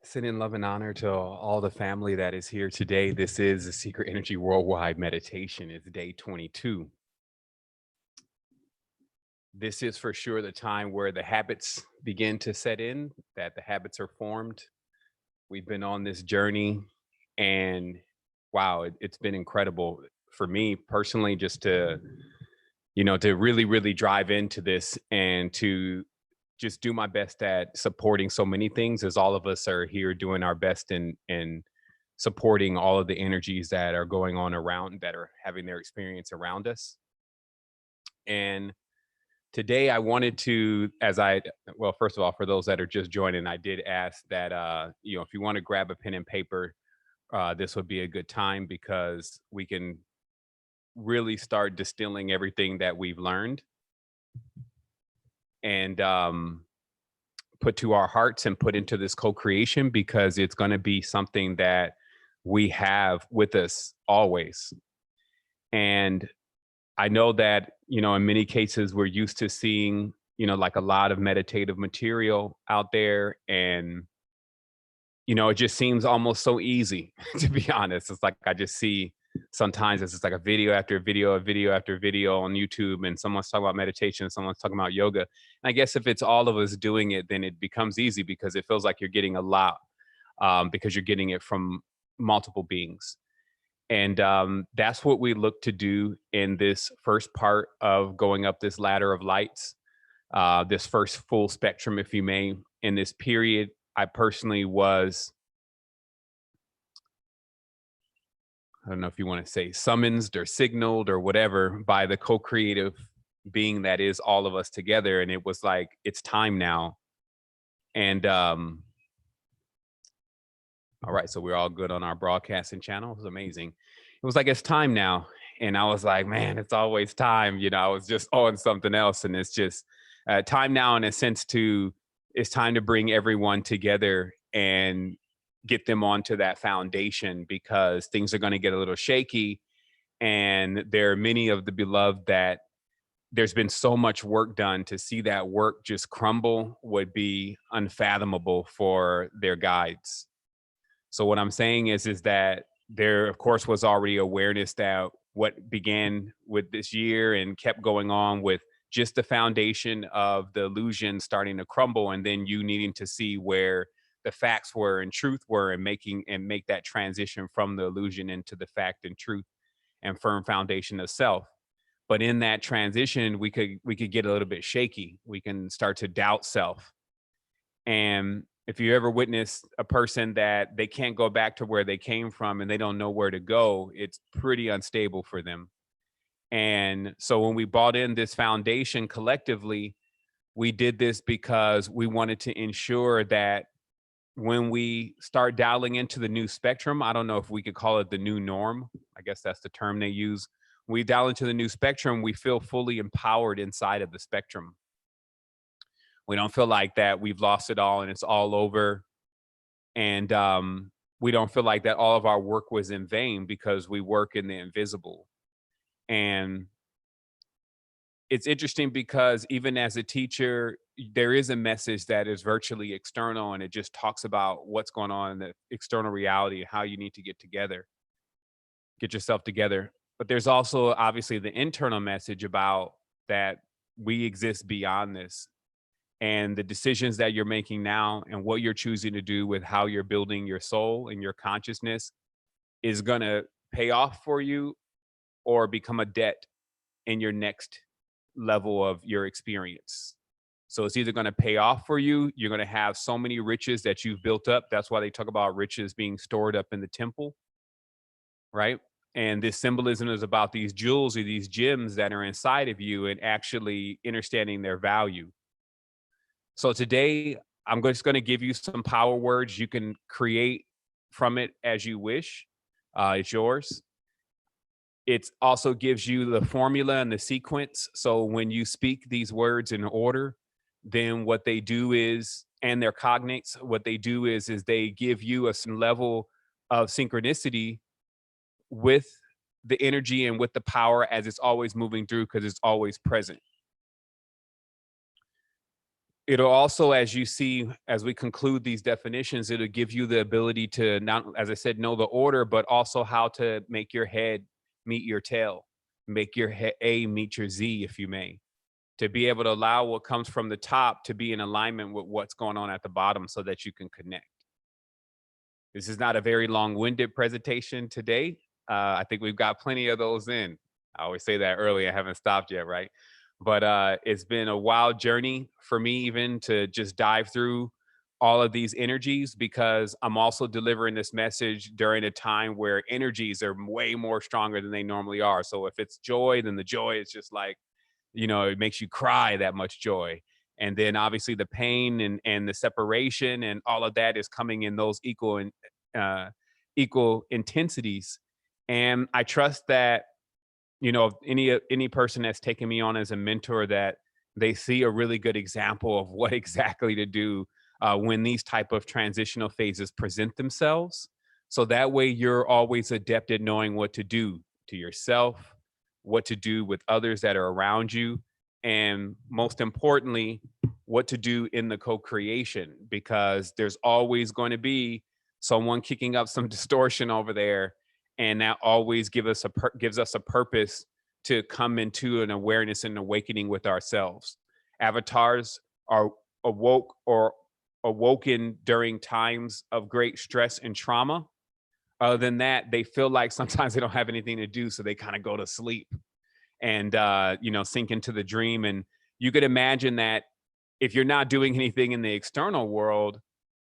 Send in love and honor to all the family that is here today. This is the Secret Energy Worldwide Meditation. It's day 22. This is for sure the time where the habits begin to set in, that the habits are formed. We've been on this journey, and wow, it's been incredible for me personally just to really, really drive into this and to just do my best at supporting so many things as all of us are here doing our best in supporting all of the energies that are going on around that are having their experience around us. And today I wanted to, well, first of all, for those that are just joining, I did ask that, if you want to grab a pen and paper, this would be a good time because we can really start distilling everything that we've learned and put to our hearts and put into this co-creation, because it's going to be something that we have with us always. And I know that, in many cases we're used to seeing, like a lot of meditative material out there. And, it just seems almost so easy, to be honest. It's like I just see sometimes it's just like a video after video, a video after video on YouTube, and someone's talking about meditation, someone's talking about yoga. And I guess if it's all of us doing it, then it becomes easy because it feels like you're getting a lot, because you're getting it from multiple beings. And that's what we look to do in this first part of going up this ladder of lights, this first full spectrum, if you may. In this period, I personally was, I don't know if you want to say summoned or signaled or whatever, by the co-creative being that is all of us together. And it was like, it's time now. And all right, so we're all good on our broadcasting channel. It was amazing. It was like, it's time now. And I was like, man, it's always time. I was just on something else. And it's just time now, in a sense, it's time to bring everyone together and get them onto that foundation, because things are going to get a little shaky. And there are many of the beloved that there's been so much work done. To see that work just crumble would be unfathomable for their guides. So what I'm saying is that there, of course, was already awareness that what began with this year and kept going on with just the foundation of the illusion starting to crumble, and then you needing to see where the facts were and truth were, and make that transition from the illusion into the fact and truth and firm foundation of self. But in that transition, we could get a little bit shaky. We can start to doubt self. And if you ever witness a person that they can't go back to where they came from and they don't know where to go, it's pretty unstable for them. And so when we brought in this foundation collectively, we did this because we wanted to ensure that when we start dialing into the new spectrum, I don't know if we could call it the new norm. I guess that's the term they use. When we dial into the new spectrum, we feel fully empowered inside of the spectrum. We don't feel like that we've lost it all and it's all over. And we don't feel like that all of our work was in vain, because we work in the invisible. And it's interesting because even as a teacher, there is a message that is virtually external, and it just talks about what's going on in the external reality, how you need to get yourself together. But there's also obviously the internal message about that we exist beyond this. And the decisions that you're making now and what you're choosing to do with how you're building your soul and your consciousness is going to pay off for you or become a debt in your next level of your experience. So it's either going to pay off for you. You're going to have so many riches that you've built up. That's why they talk about riches being stored up in the temple, right? And this symbolism is about these jewels or these gems that are inside of you and actually understanding their value. So today, I'm just going to give you some power words. You can create from it as you wish. It's yours. It also gives you the formula and the sequence. So when you speak these words in order, then what they do is, and their cognates, what they do is they give you a certain level of synchronicity with the energy and with the power as it's always moving through, because it's always present. It'll also, as you see, as we conclude these definitions, it'll give you the ability to not, as I said, know the order, but also how to make your head meet your tail, make your A meet your Z, if you may, to be able to allow what comes from the top to be in alignment with what's going on at the bottom so that you can connect. This is not a very long-winded presentation today. I think we've got plenty of those in. I always say that early. I haven't stopped yet, right? But it's been a wild journey for me even to just dive through all of these energies, because I'm also delivering this message during a time where energies are way more stronger than they normally are. So if it's joy, then the joy is just like, it makes you cry, that much joy. And then obviously the pain and the separation and all of that is coming in those uh, equal intensities. And I trust that, if any person that's taken me on as a mentor, that they see a really good example of what exactly to do when these type of transitional phases present themselves. So that way you're always adept at knowing what to do to yourself, what to do with others that are around you, and most importantly, what to do in the co-creation, because there's always going to be someone kicking up some distortion over there, and that always gives us a purpose to come into an awareness and awakening with ourselves. Avatars are awoken during times of great stress and trauma. Other than that, they feel like sometimes they don't have anything to do, so they kind of go to sleep and sink into the dream. And you could imagine that if you're not doing anything in the external world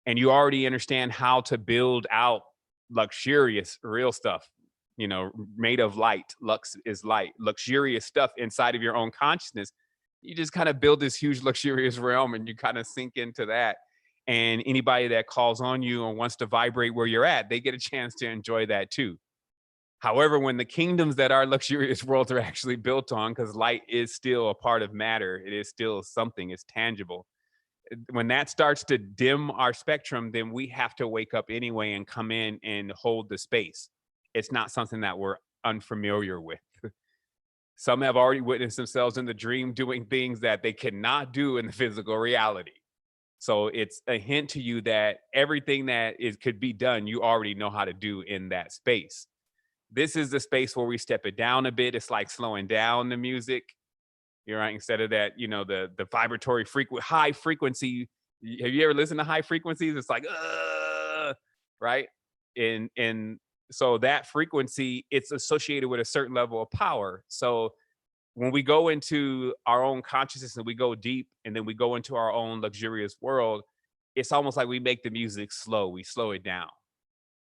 and you already understand how to build out luxurious real stuff, made of light, lux is light, luxurious stuff inside of your own consciousness, you just kind of build this huge luxurious realm and you kind of sink into that. And anybody that calls on you and wants to vibrate where you're at, they get a chance to enjoy that too. However, when the kingdoms that our luxurious worlds are actually built on, because light is still a part of matter, it is still something, it's tangible. When that starts to dim our spectrum, then we have to wake up anyway and come in and hold the space. It's not something that we're unfamiliar with. Some have already witnessed themselves in the dream doing things that they cannot do in the physical reality. So it's a hint to you that everything that could be done, you already know how to do in that space. This is the space where we step it down a bit. It's like slowing down the music. You're right. Instead of that, the vibratory high frequency. Have you ever listened to high frequencies? It's like, right? And so that frequency, it's associated with a certain level of power. So when we go into our own consciousness and we go deep and then we go into our own luxurious world, it's almost like we make the music slow. We slow it down.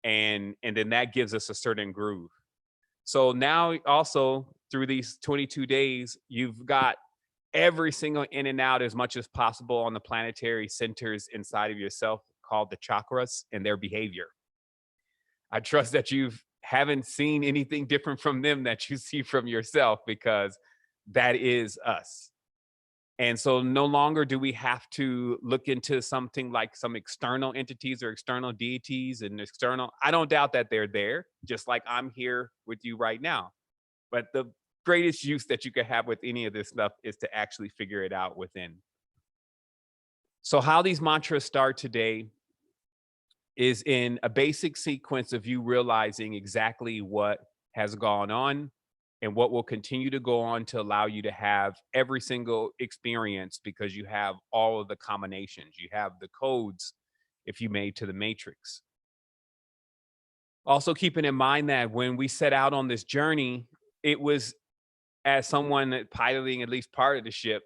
And then that gives us a certain groove. So now also through these 22 days, you've got every single in and out as much as possible on the planetary centers inside of yourself called the chakras and their behavior. I trust that you haven't seen anything different from them that you see from yourself, because that is us. And so no longer do we have to look into something like some external entities or external deities and I don't doubt that they're there, just like I'm here with you right now. But the greatest use that you could have with any of this stuff is to actually figure it out within. So how these mantras start today is in a basic sequence of you realizing exactly what has gone on and what will continue to go on to allow you to have every single experience, because you have all of the combinations, you have the codes, if you may, to the matrix. Also keeping in mind that when we set out on this journey, it was, as someone piloting at least part of the ship,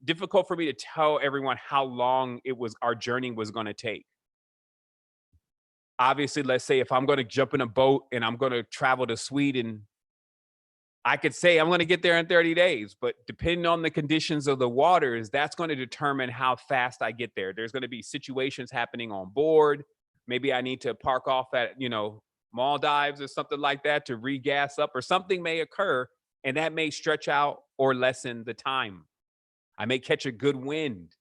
difficult for me to tell everyone how long our journey was going to take. Obviously, let's say if I'm going to jump in a boat and I'm going to travel to Sweden, I could say I'm going to get there in 30 days, but depending on the conditions of the waters, that's going to determine how fast I get there. There's going to be situations happening on board. Maybe I need to park off at, Maldives or something like that to regas up, or something may occur, and that may stretch out or lessen the time. I may catch a good wind.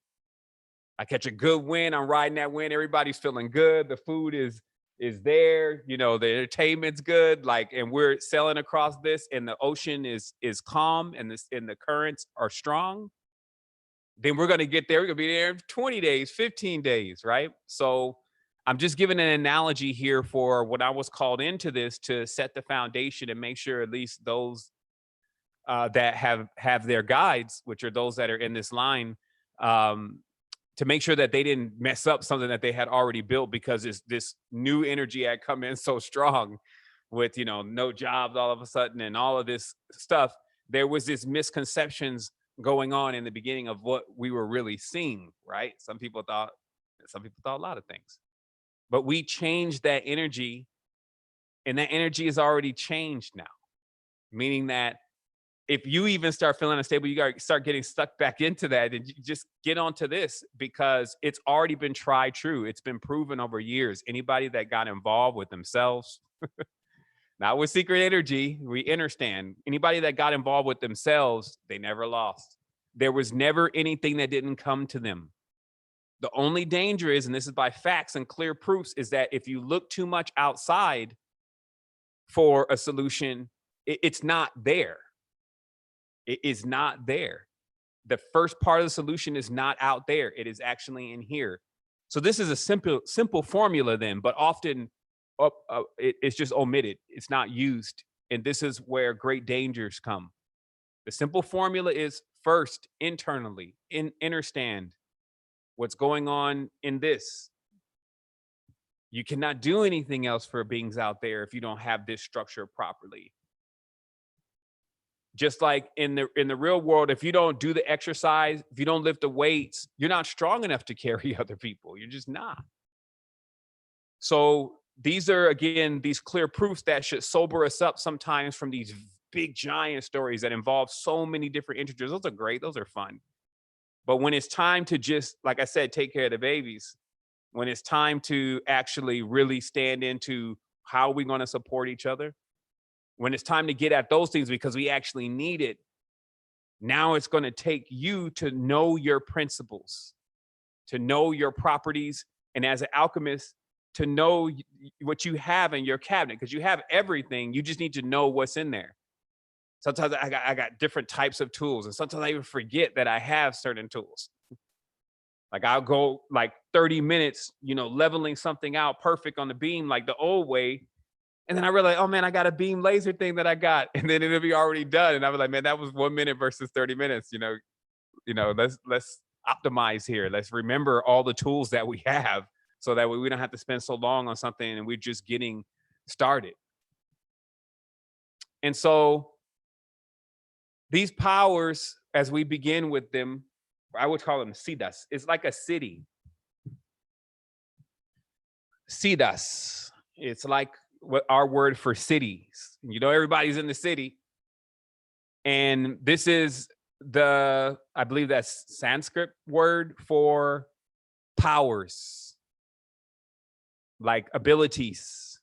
I catch a good wind. I'm riding that wind. Everybody's feeling good. The food is there. The entertainment's good. And we're sailing across this, and the ocean is calm, and the currents are strong. Then we're going to get there. We're going to be there in 20 days, 15 days, right? So I'm just giving an analogy here for what I was called into this to set the foundation and make sure at least those that have their guides, which are those that are in this line, um, to make sure that they didn't mess up something that they had already built because this new energy had come in so strong with no jobs all of a sudden and all of this stuff. There was this misconceptions going on in the beginning of what we were really seeing, right? Some people thought a lot of things, but we changed that energy, and that energy is already changed now, meaning that if you even start feeling unstable, you got to start getting stuck back into that and you just get onto this because it's already been tried true. It's been proven over years. Anybody that got involved with themselves, not with secret energy, we understand. Anybody that got involved with themselves, they never lost. There was never anything that didn't come to them. The only danger is, and this is by facts and clear proofs, is that if you look too much outside for a solution, it's not there. It is not there. The first part of the solution is not out there. It is actually in here. So this is a simple formula then, but often it's just omitted. It's not used. And this is where great dangers come. The simple formula is first, internally, understand what's going on in this. You cannot do anything else for beings out there if you don't have this structure properly. Just like in the real world, if you don't do the exercise, if you don't lift the weights, you're not strong enough to carry other people. You're just not. So these are, again, these clear proofs that should sober us up sometimes from these big giant stories that involve so many different integers. Those are great. Those are fun. But when it's time to just, like I said, take care of the babies, when it's time to actually really stand into how we're going to support each other, when it's time to get at those things because we actually need it, now it's going to take you to know your principles, to know your properties, and as an alchemist, to know what you have in your cabinet, because you have everything. You just need to know what's in there. Sometimes I got different types of tools, and sometimes I even forget that I have certain tools. Like I'll go like 30 minutes, leveling something out perfect on the beam like the old way. And then I realized, oh man, I got a beam laser thing that I got, and then it'll be already done. And I was like, man, that was 1 minute versus 30 minutes. Let's optimize here. Let's remember all the tools that we have, so that way we don't have to spend so long on something, and we're just getting started. And so these powers, as we begin with them, I would call them siddhas. It's like a city. Siddhas. It's like what our word for cities. Everybody's in the city. And this is I believe that's Sanskrit word for powers, like abilities.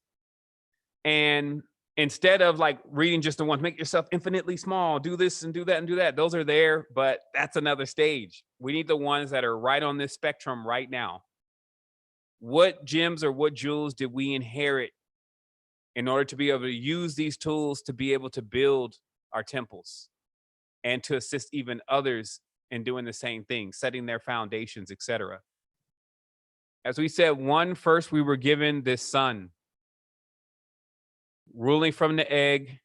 And instead of like reading just the ones, make yourself infinitely small, do this and do that and do that. Those are there, but that's another stage. We need the ones that are right on this spectrum right now. What gems or what jewels did we inherit in order to be able to use these tools to be able to build our temples and to assist even others in doing the same thing, setting their foundations, etc. As we said, first we were given this sun, ruling from the egg.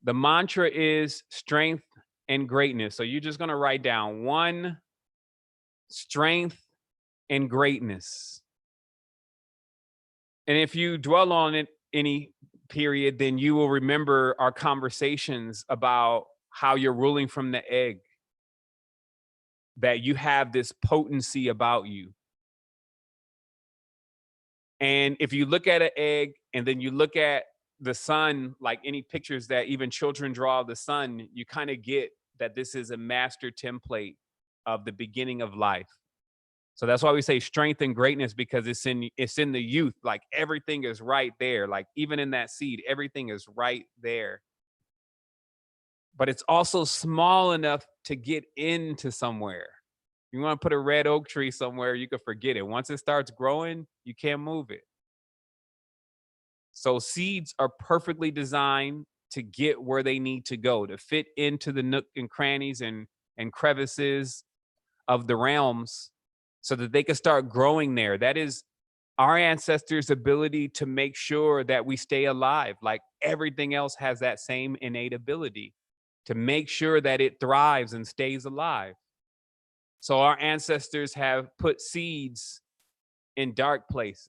The mantra is strength and greatness. So you're just going to write down 1, strength and greatness. And if you dwell on it any period, then you will remember our conversations about how you're ruling from the egg, that you have this potency about you. And if you look at an egg and then you look at the sun, like any pictures that even children draw of the sun, you kind of get that this is a master template of the beginning of life. So that's why we say strength and greatness, because it's in the youth. Like everything is right there. Like even in that seed, everything is right there. But it's also small enough to get into somewhere. You want to put a red oak tree somewhere, you could forget it. Once it starts growing, you can't move it. So seeds are perfectly designed to get where they need to go, to fit into the nook and crannies and crevices of the realms so that they can start growing there. That is our ancestors' ability to make sure that we stay alive. Like everything else has that same innate ability to make sure that it thrives and stays alive. So our ancestors have put seeds in dark places.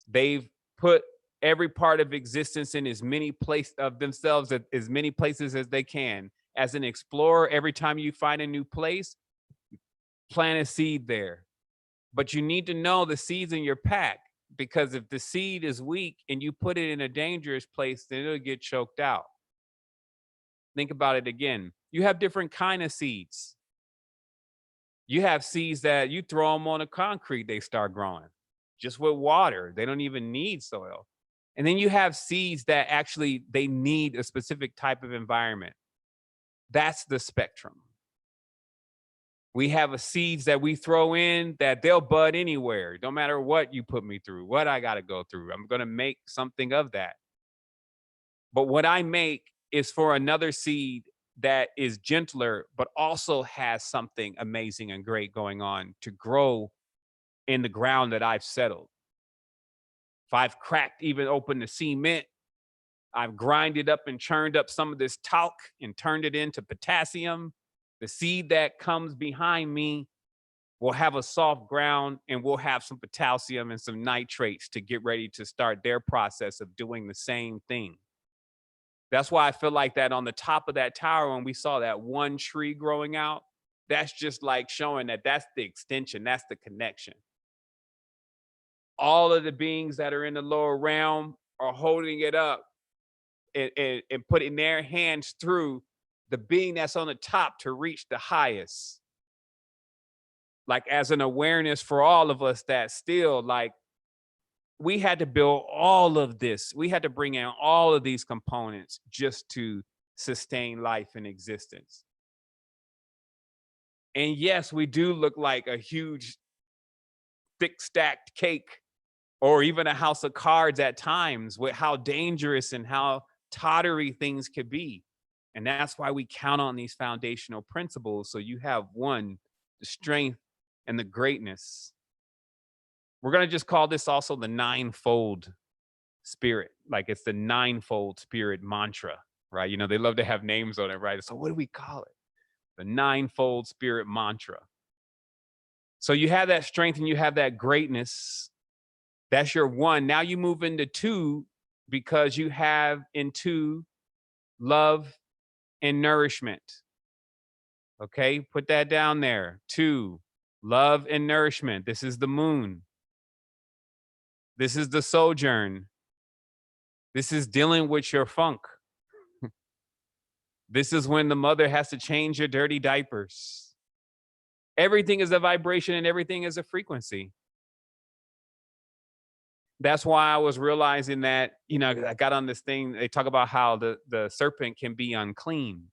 They've put every part of existence in as many places of themselves, as many places as they can. As an explorer, every time you find a new place, plant a seed there. But you need to know the seeds in your pack, because if the seed is weak and you put it in a dangerous place, then it'll get choked out. Think about it again. You have different kind of seeds. You have seeds that you throw them on the concrete, they start growing just with water. They don't even need soil. And then you have seeds that actually they need a specific type of environment. That's the spectrum. We have a seeds that we throw in that they'll bud anywhere. No matter what you put me through, what I got to go through, I'm going to make something of that. But what I make is for another seed that is gentler, but also has something amazing and great going on to grow in the ground that I've settled. If I've cracked even open the cement, I've grinded up and churned up some of this talc and turned it into potassium. The seed that comes behind me will have a soft ground and we'll have some potassium and some nitrates to get ready to start their process of doing the same thing. That's why I feel like that on the top of that tower, when we saw that one tree growing out, that's just like showing that that's the extension, that's the connection. All of the beings that are in the lower realm are holding it up and putting their hands through the being that's on the top to reach the highest. Like as an awareness for all of us that still like we had to build all of this. We had to bring in all of these components just to sustain life and existence. And yes, we do look like a huge, thick stacked cake or even a house of cards at times with how dangerous and how tottery things could be. And that's why we count on these foundational principles. So you have one, the strength and the greatness. We're going to just call this also the ninefold spirit. Like it's the ninefold spirit mantra, right? You know, they love to have names on it, right? So what do we call it? The ninefold spirit mantra. So you have that strength and you have that greatness. That's your one. Now you move into two because you have in two love and nourishment. Okay, put that down there. Two, love and nourishment. This is the moon. This is the sojourn. This is dealing with your funk. This is when the mother has to change your dirty diapers. Everything is a vibration and everything is a frequency. That's why I was realizing that, you know, I got on this thing. They talk about how the serpent can be unclean,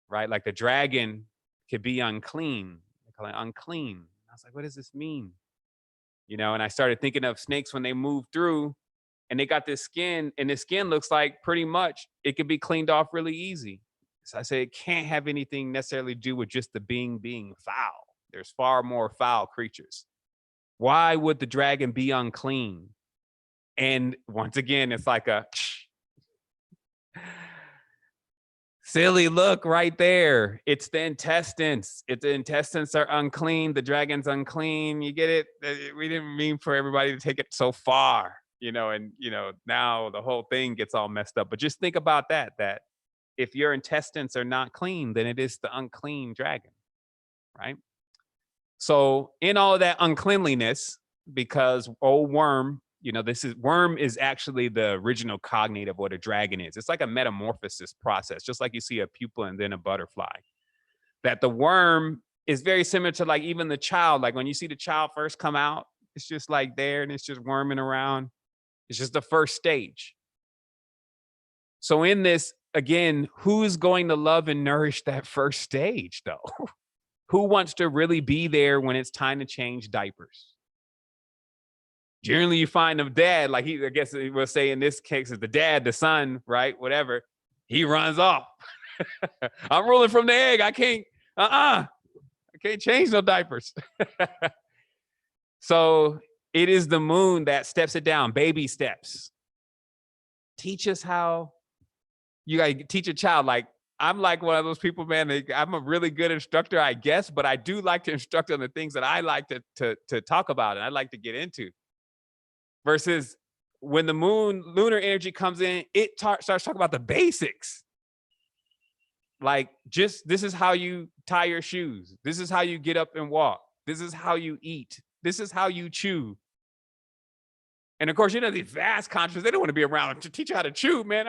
right? Like the dragon can be unclean. They call it unclean. I was like, what does this mean? You know, and I started thinking of snakes when they move through and they got this skin, and the skin looks like pretty much it can be cleaned off really easy. So I say it can't have anything necessarily do with just the being foul. There's far more foul creatures. Why would the dragon be unclean? And once again, it's like a silly look right there. It's the intestines. If the intestines are unclean, the dragon's unclean. You get it? We didn't mean for everybody to take it so far, you know, and, you know, now the whole thing gets all messed up. But just think about that if your intestines are not clean, then it is the unclean dragon, right? So in all of that uncleanliness, because old worm, you know, worm is actually the original cognate of what a dragon is. It's like a metamorphosis process, just like you see a pupa and then a butterfly. That the worm is very similar to like even the child. Like when you see the child first come out, it's just like there and it's just worming around. It's just the first stage. So in this, again, who's going to love and nourish that first stage though? Who wants to really be there when it's time to change diapers? Generally, you find the dad, like I guess we'll say in this case, is the dad, the son, right? Whatever. He runs off. I'm ruling from the egg. I can't I can't change no diapers. So it is the moon that steps it down, baby steps. Teach us how. You got to teach a child. Like, I'm like one of those people, man. I'm a really good instructor, I guess, but I do like to instruct on the things that I like to talk about and I like to get into. Versus when the lunar energy comes in, it starts talking about the basics. Like, just this is how you tie your shoes. This is how you get up and walk. This is how you eat. This is how you chew. And of course, these vast conscious, they don't want to be around to teach you how to chew, man.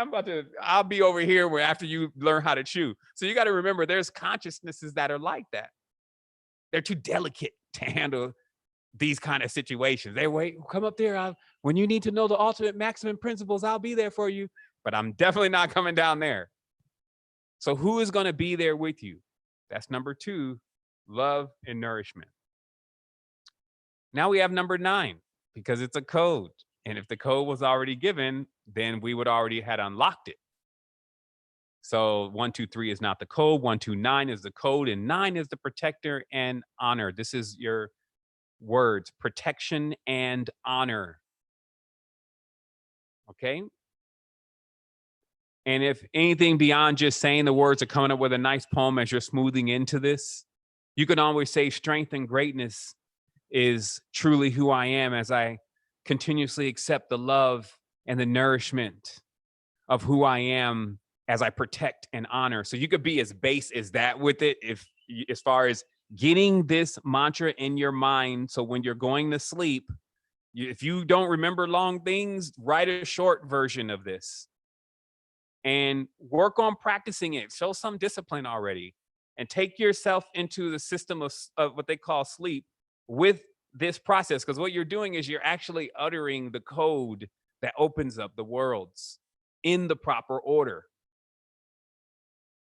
I'll be over here where after you learn how to chew. So you got to remember there's consciousnesses that are like that. They're too delicate to handle these kind of situations. They wait, come up there. When you need to know the ultimate maximum principles, I'll be there for you. But I'm definitely not coming down there. So who is going to be there with you? That's number 2, love and nourishment. Now we have number 9, because it's a code. And if the code was already given, then we would already had unlocked it. So 1, 2, 3 is not the code. 1, 2, 9 is the code. And 9 is the protector and honor. This is your words, protection and honor. Okay. And if anything beyond just saying the words or coming up with a nice poem as you're smoothing into this, you can always say strength and greatness is truly who I am as I continuously accept the love and the nourishment of who I am as I protect and honor. So you could be as base as that with it, as far as getting this mantra in your mind. So when you're going to sleep, if you don't remember long things, write a short version of this and work on practicing it. Show some discipline already and take yourself into the system of what they call sleep with this process. Because what you're doing is you're actually uttering the code that opens up the worlds in the proper order.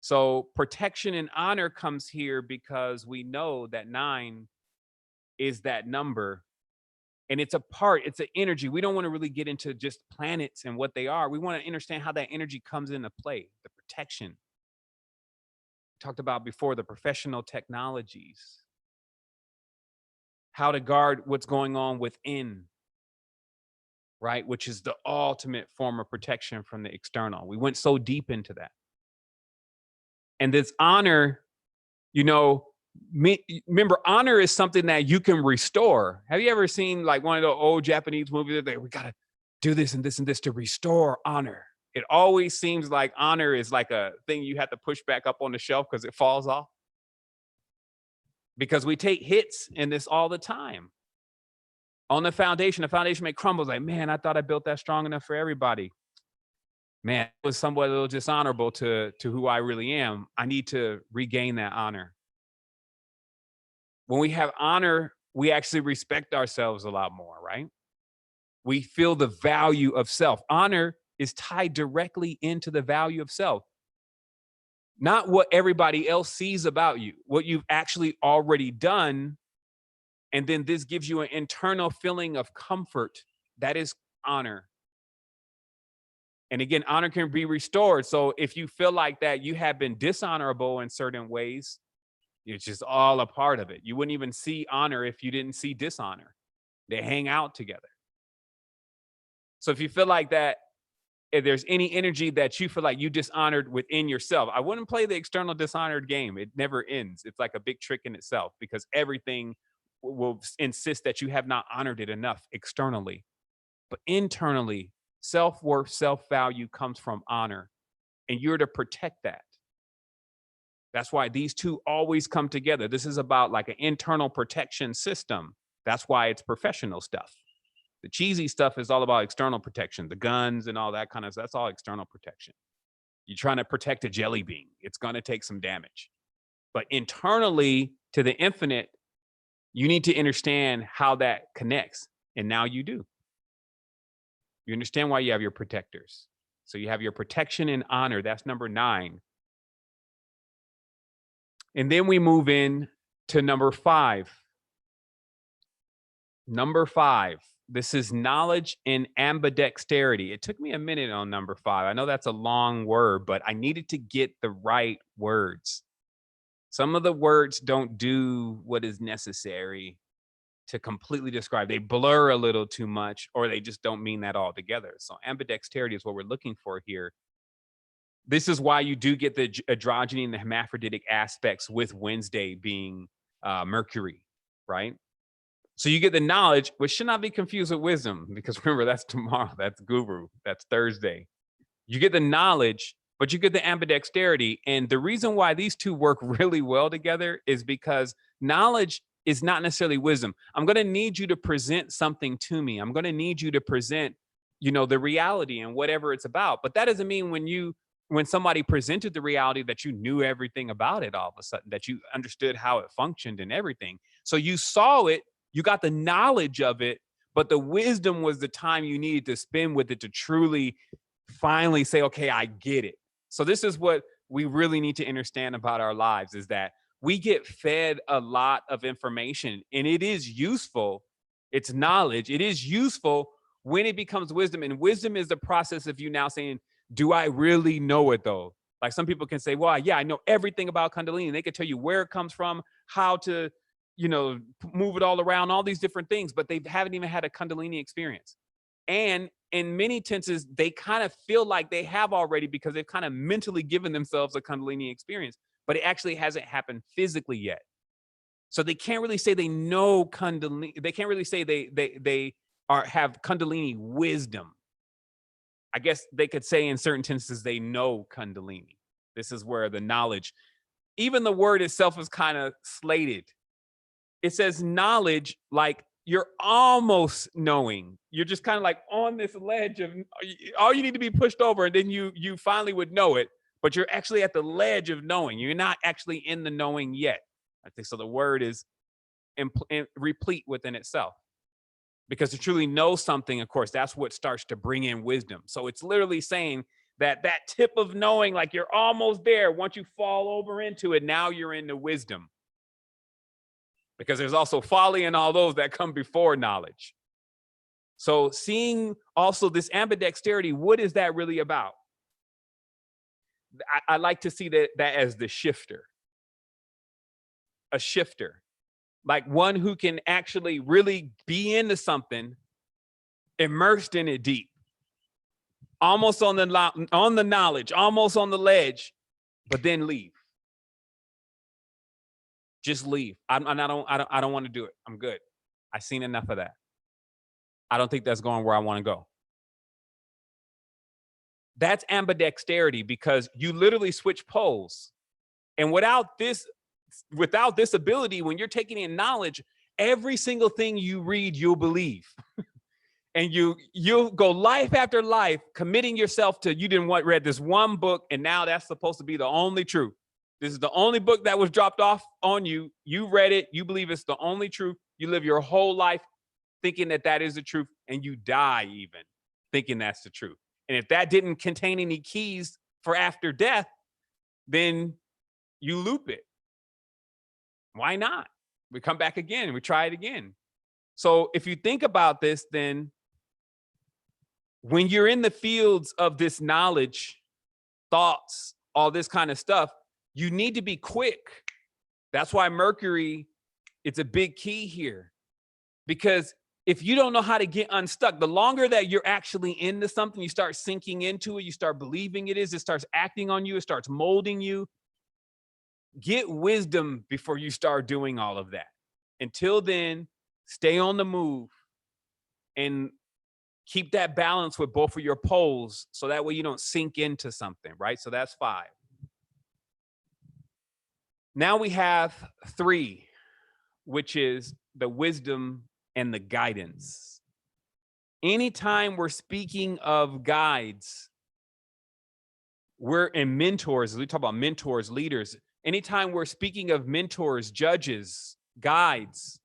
So protection and honor comes here because we know that 9 is that number. And it's it's an energy. We don't want to really get into just planets and what they are. We want to understand how that energy comes into play, the protection. We talked about before the professional technologies, how to guard what's going on within, right? Which is the ultimate form of protection from the external. We went so deep into that. And this honor, remember, honor is something that you can restore. Have you ever seen like one of the old Japanese movies that we got to do this and this and this to restore honor? It always seems like honor is like a thing you have to push back up on the shelf because it falls off. Because we take hits in this all the time. On the foundation may crumble. Like, man, I thought I built that strong enough for everybody. Man, it was somewhat a little dishonorable to who I really am. I need to regain that honor. When we have honor, we actually respect ourselves a lot more, right? We feel the value of self. Honor is tied directly into the value of self. Not what everybody else sees about you, what you've actually already done. And then this gives you an internal feeling of comfort. That is honor. And again, honor can be restored. So if you feel like that you have been dishonorable in certain ways, it's just all a part of it. You wouldn't even see honor if you didn't see dishonor. They hang out together. So if you feel like that, if there's any energy that you feel like you dishonored within yourself, I wouldn't play the external dishonored game. It never ends. It's like a big trick in itself because everything will insist that you have not honored it enough externally. But internally, self-worth, self-value comes from honor, and you're to protect that. That's why these two always come together. This is about like an internal protection system. That's why it's professional stuff. The cheesy stuff is all about external protection, the guns and all that kind of stuff. That's all external protection. You're trying to protect a jelly bean. It's going to take some damage. But internally to the infinite, you need to understand how that connects. And now you do. You understand why you have your protectors. So you have your protection and honor. That's number 9. And then we move in to number 5. Number 5. This is knowledge and ambidexterity. It took me a minute on number 5. I know that's a long word, but I needed to get the right words. Some of the words don't do what is necessary to completely describe. They blur a little too much, or they just don't mean that altogether. So ambidexterity is what we're looking for here. This is why you do get the androgyny and the hermaphroditic aspects with Wednesday being Mercury, right? So you get the knowledge, which should not be confused with wisdom, because remember, that's tomorrow, that's guru, that's Thursday. You get the knowledge, but you get the ambidexterity. And the reason why these two work really well together is because knowledge is not necessarily wisdom. I'm going to need you to present something to me. I'm going to need you to present, the reality and whatever it's about. But that doesn't mean when somebody presented the reality that you knew everything about it all of a sudden, that you understood how it functioned and everything. So you saw it, you got the knowledge of it, but the wisdom was the time you needed to spend with it to truly finally say, okay, I get it. So this is what we really need to understand about our lives, is that we get fed a lot of information, and it is useful. It's knowledge. It is useful when it becomes wisdom. And wisdom is the process of you now saying, do I really know it though? Like some people can say, well, yeah, I know everything about Kundalini. And they can tell you where it comes from, how to, move it all around, all these different things, but they haven't even had a Kundalini experience. And in many tenses, they kind of feel like they have already, because they've kind of mentally given themselves a Kundalini experience, but it actually hasn't happened physically yet. So they can't really say they know Kundalini. They can't really say they have Kundalini wisdom. I guess they could say in certain tenses they know Kundalini. This is where the knowledge, even the word itself is kind of slated. It says knowledge, like you're almost knowing. You're just kind of like on this ledge of, all you need to be pushed over, and then you finally would know it, but you're actually at the ledge of knowing. You're not actually in the knowing yet. I think so. The word is replete within itself, because to truly know something, of course, that's what starts to bring in wisdom. So it's literally saying that tip of knowing, like you're almost there. Once you fall over into it, now you're into wisdom. Because there's also folly and all those that come before knowledge. So seeing also this ambidexterity, what is that really about? I like to see that as the shifter. A shifter. Like one who can actually really be into something, immersed in it deep. Almost on the knowledge, almost on the ledge, but then leave. Just leave. I don't want to do it. I'm good. I've seen enough of that. I don't think that's going where I want to go. That's ambidexterity, because you literally switch poles. And without this ability, when you're taking in knowledge, every single thing you read, you'll believe. And you'll go life after life, committing yourself to, you didn't read this one book, and now that's supposed to be the only truth. This is the only book that was dropped off on you. You read it. You believe it's the only truth. You live your whole life thinking that is the truth, and you die even thinking that's the truth. And if that didn't contain any keys for after death, then you loop it. Why not? We come back again. We try it again. So if you think about this, then when you're in the fields of this knowledge, thoughts, all this kind of stuff, you need to be quick. That's why Mercury, it's a big key here. Because if you don't know how to get unstuck, the longer that you're actually into something, you start sinking into it, you start believing it starts acting on you, it starts molding you. Get wisdom before you start doing all of that. Until then, stay on the move and keep that balance with both of your poles, so that way you don't sink into something, right? So that's 5. Now we have 3, which is the wisdom and the guidance. Anytime we're speaking of guides, we're in mentors. We talk about mentors, leaders. Anytime we're speaking of mentors, judges, guides,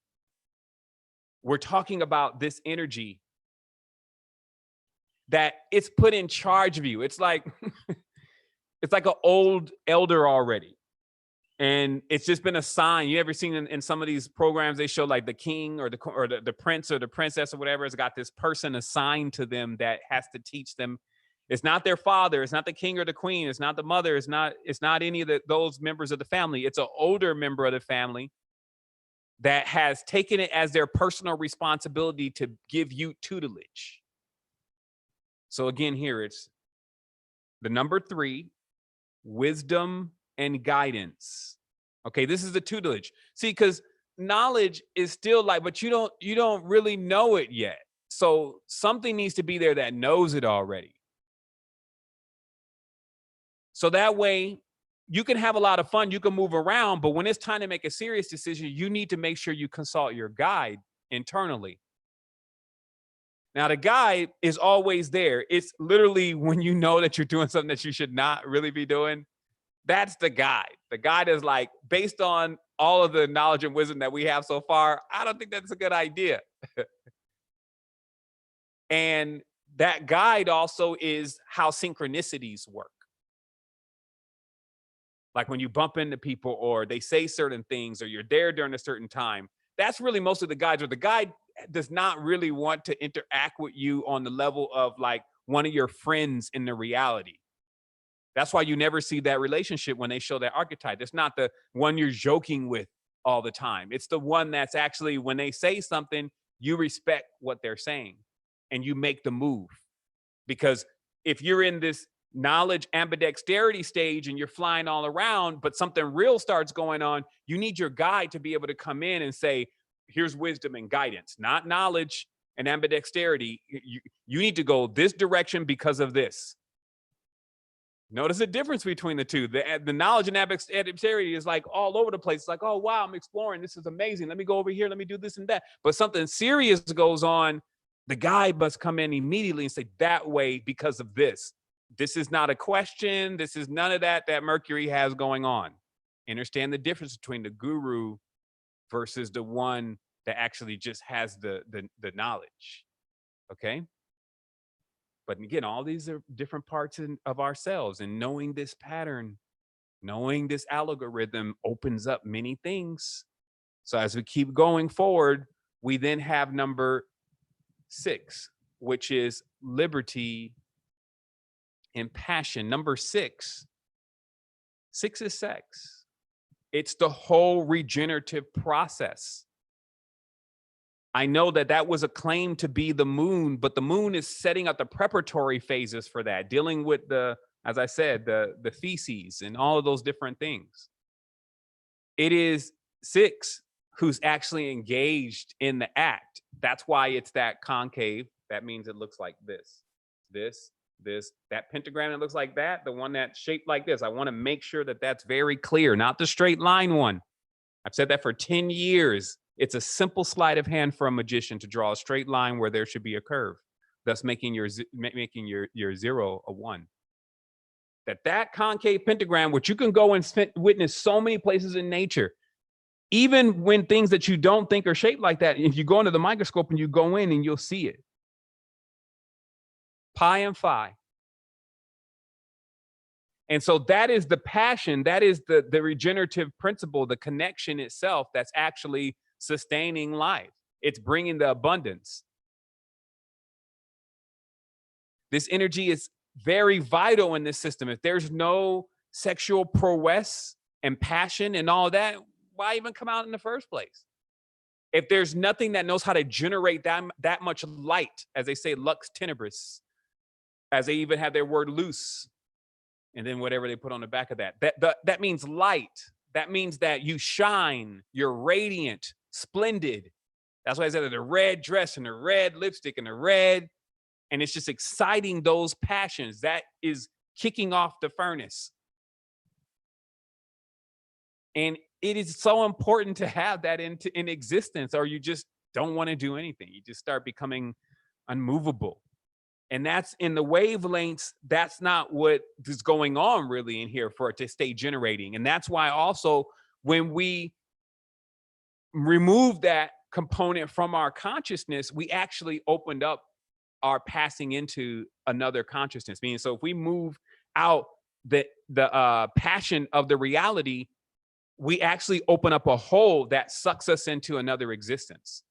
we're talking about this energy that it's put in charge of you. It's like it's like an old elder already. And it's just been a sign. You ever seen in some of these programs, they show like the king or the prince or the princess or whatever has got this person assigned to them that has to teach them. It's not their father. It's not the king or the queen. It's not the mother. It's not any of those members of the family. It's an older member of the family that has taken it as their personal responsibility to give you tutelage. So again, here it's the number 3, wisdom and guidance. Okay, this is the tutelage. See, because knowledge is still like, but you don't really know it yet. So something needs to be there that knows it already. So that way you can have a lot of fun, you can move around, but when it's time to make a serious decision, you need to make sure you consult your guide internally. Now, the guide is always there. It's literally when you know that you're doing something that you should not really be doing. That's the guide. The guide is like, based on all of the knowledge and wisdom that we have so far, I don't think that's a good idea. And that guide also is how synchronicities work. Like when you bump into people or they say certain things or you're there during a certain time, that's really most of the guides. Or the guide does not really want to interact with you on the level of like one of your friends in the reality. That's why you never see that relationship when they show that archetype. It's not the one you're joking with all the time. It's the one that's actually, when they say something, you respect what they're saying and you make the move. Because if you're in this knowledge ambidexterity stage and you're flying all around, but something real starts going on, you need your guide to be able to come in and say, here's wisdom and guidance, not knowledge and ambidexterity. You need to go this direction because of this. Notice the difference between the two. The knowledge and ambidexterity is like all over the place. It's like, oh, wow, I'm exploring. This is amazing. Let me go over here. Let me do this and that. But something serious goes on. The guide must come in immediately and say, that way because of this. This is not a question. This is none of that Mercury has going on. Understand the difference between the guru versus the one that actually just has the knowledge. Okay? But again, all these are different parts of ourselves, and knowing this pattern, knowing this algorithm opens up many things. So as we keep going forward, we then have number 6, which is liberty and passion. Number 6 is sex. It's the whole regenerative process. I know that was a claim to be the moon, but the moon is setting up the preparatory phases for that, dealing with as I said, the feces and all of those different things. It is 6 who's actually engaged in the act. That's why it's that concave. That means it looks like this, that pentagram that looks like that, the one that's shaped like this. I want to make sure that that's very clear, not the straight line one. I've said that for 10 years. It's a simple sleight of hand for a magician to draw a straight line where there should be a curve, thus making your 0 a 1. That concave pentagram, which you can go and witness so many places in nature, even when things that you don't think are shaped like that, if you go into the microscope and you go in and you'll see it. Pi and phi. And so that is the passion, that is the regenerative principle, the connection itself that's actually sustaining life. It's bringing the abundance. This energy is very vital in this system. If there's no sexual prowess and passion and all that, why even come out in the first place? If there's nothing that knows how to generate that much light, as they say, lux tenebris, as they even have their word loose, and then whatever they put on the back of that means light. That means that you shine, you're radiant, splendid. That's why I said the red dress and the red lipstick and the red, and it's just exciting those passions. That is kicking off the furnace. And it is so important to have that in existence, or you just don't want to do anything. You just start becoming unmovable. And that's in the wavelengths. That's not what is going on really in here for it to stay generating. And that's why also when we remove that component from our consciousness, we actually opened up our passing into another consciousness. Meaning, so if we move out the passion of the reality, we actually open up a hole that sucks us into another existence.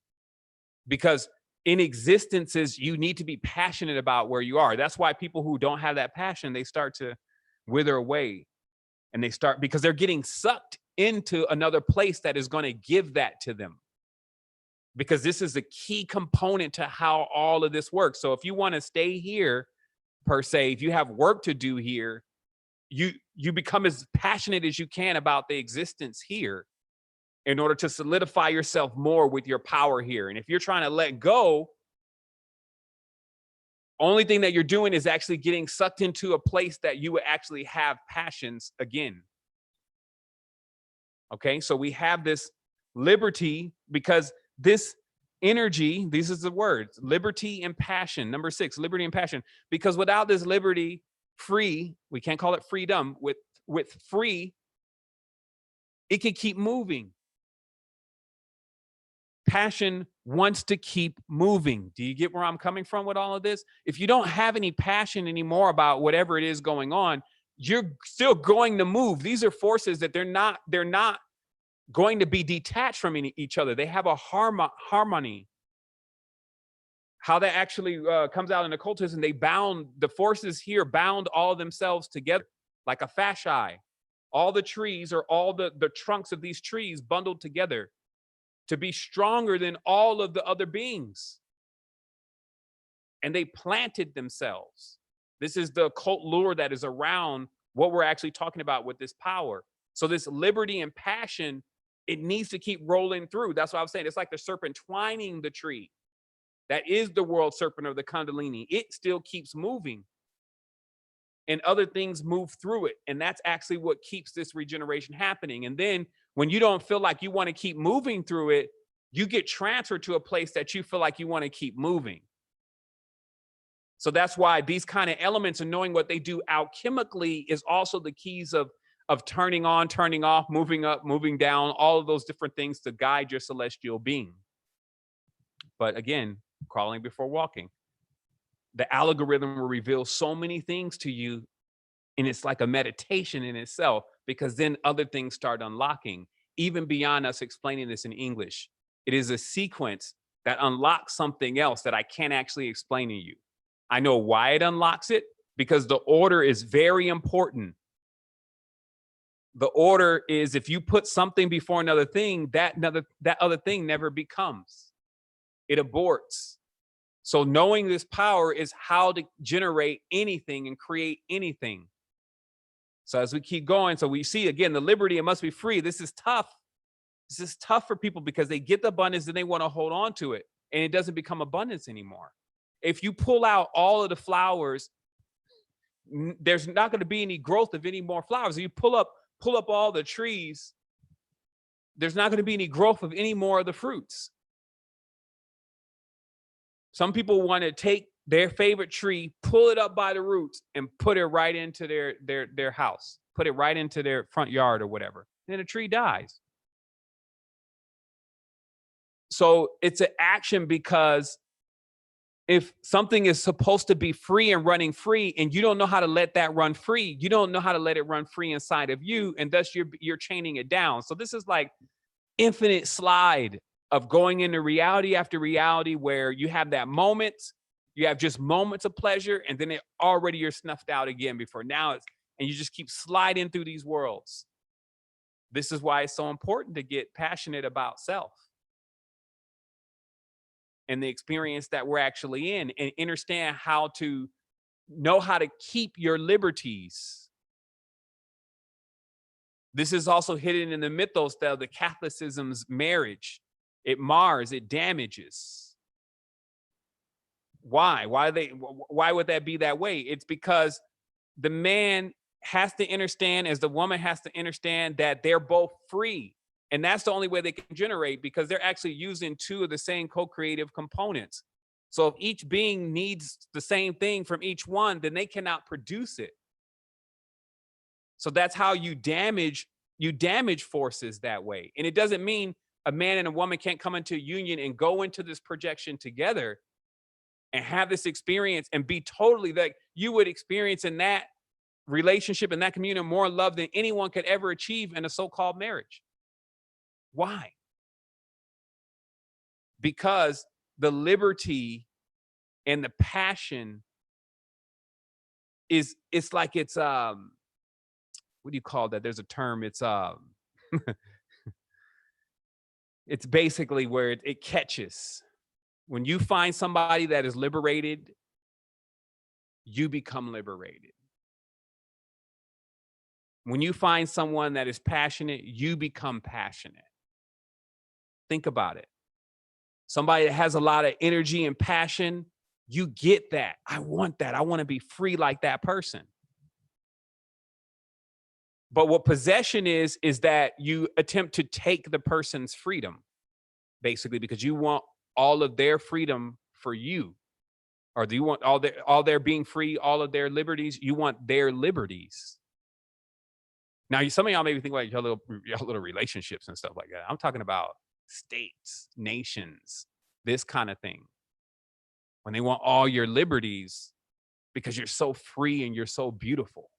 Because in existences, you need to be passionate about where you are. That's why people who don't have that passion, they start to wither away, and they start, because they're getting sucked into another place that is going to give that to them. Because this is a key component to how all of this works. So if you want to stay here, per se, if you have work to do here, you become as passionate as you can about the existence here in order to solidify yourself more with your power here. And if you're trying to let go, only thing that you're doing is actually getting sucked into a place that you would actually have passions again. Okay, so we have this liberty, because this energy, these is the words, liberty and passion. Number 6, liberty and passion. Because without this liberty, free, we can't call it freedom, with free, it can keep moving. Passion wants to keep moving. Do you get where I'm coming from with all of this? If you don't have any passion anymore about whatever it is going on, you're still going to move. These are forces that they're not going to be detached from each other. They have a harmony. How that actually comes out in occultism, the forces here bound all of themselves together like a fasciae. All the trees, or all the trunks of these trees, bundled together to be stronger than all of the other beings. And they planted themselves. This is the occult lure that is around what we're actually talking about with this power. So this liberty and passion, it needs to keep rolling through. That's what I was saying. It's like the serpent twining the tree. That is the world serpent of the Kundalini. It still keeps moving, and other things move through it. And that's actually what keeps this regeneration happening. And then when you don't feel like you want to keep moving through it, you get transferred to a place that you feel like you want to keep moving. So that's why these kind of elements and knowing what they do alchemically is also the keys of turning on, turning off, moving up, moving down, all of those different things to guide your celestial being. But again, crawling before walking. The algorithm will reveal so many things to you, and it's like a meditation in itself, because then other things start unlocking, even beyond us explaining this in English. It is a sequence that unlocks something else that I can't actually explain to you. I know why it unlocks it, because the order is very important. The order is, if you put something before another thing, that other thing never becomes. It aborts. So knowing this power is how to generate anything and create anything. So as we keep going, so we see again, the liberty, it must be free. This is tough. This is tough for people because they get the abundance and they want to hold on to it, and it doesn't become abundance anymore. If you pull out all of the flowers, there's not going to be any growth of any more flowers. If you pull up all the trees, there's not going to be any growth of any more of the fruits. Some people want to take their favorite tree, pull it up by the roots, and put it right into their house, put it right into their front yard or whatever. Then the tree dies. So it's an action, because if something is supposed to be free and running free, and you don't know how to let that run free, you don't know how to let it run free inside of you, and thus you're chaining it down. So this is like infinite slide of going into reality after reality, where you have that moment, you have just moments of pleasure, and then you're snuffed out again before now and you just keep sliding through these worlds. This is why it's so important to get passionate about self and the experience that we're actually in, and understand how to know how to keep your liberties. This is also hidden in the mythos that the Catholicism's marriage. It mars, it damages. Why? Why would that be that way? It's because the man has to understand, as the woman has to understand, that they're both free. And that's the only way they can generate, because they're actually using two of the same co-creative components. So if each being needs the same thing from each one, then they cannot produce it. So that's how you damage forces that way. And it doesn't mean a man and a woman can't come into a union and go into this projection together and have this experience and be totally, like, you would experience in that relationship, in that communion, more love than anyone could ever achieve in a so-called marriage. Why? Because the liberty and the passion it's like it's what do you call that? There's a term. It's it's basically where it catches. When you find somebody that is liberated, you become liberated. When you find someone that is passionate, you become passionate. Think about it. Somebody that has a lot of energy and passion, you get that. I want that. I want to be free like that person. But what possession is that you attempt to take the person's freedom, basically, because you want all of their freedom for you. Or do you want all their being free, all of their liberties? You want their liberties. Now, some of y'all maybe think like your little relationships and stuff like that. I'm talking about states, nations, this kind of thing. When they want all your liberties because you're so free and you're so beautiful.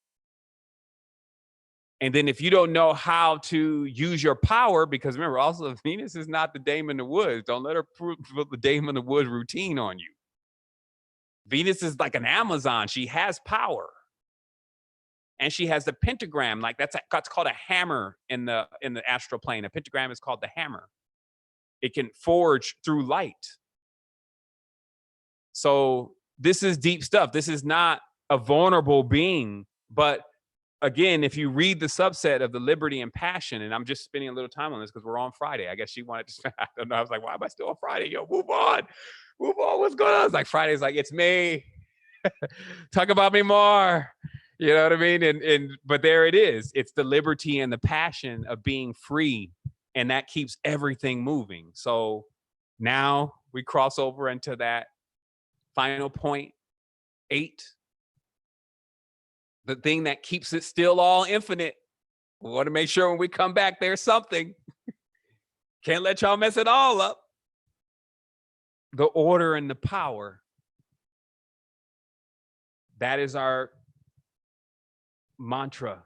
And then if you don't know how to use your power, because remember, also Venus is not the dame in the woods. Don't let her put the dame in the woods routine on you. Venus is like an Amazon. She has power. And she has the pentagram, like that's called a hammer in the astral plane. A pentagram is called the hammer. It can forge through light. So this is deep stuff. This is not a vulnerable being. But again, if you read the subset of the liberty and passion, and I'm just spending a little time on this because we're on Friday. I guess she wanted to, I don't know. I was like, why am I still on Friday? Yo, move on. Move on. What's going on? It's like Friday's like, it's me. Talk about me more. You know what I mean? But there it is. It's the liberty and the passion of being free. And that keeps everything moving. So now we cross over into that final point, 8. The thing that keeps it still all infinite. We want to make sure when we come back, there's something. Can't let y'all mess it all up. The order and the power. That is our mantra.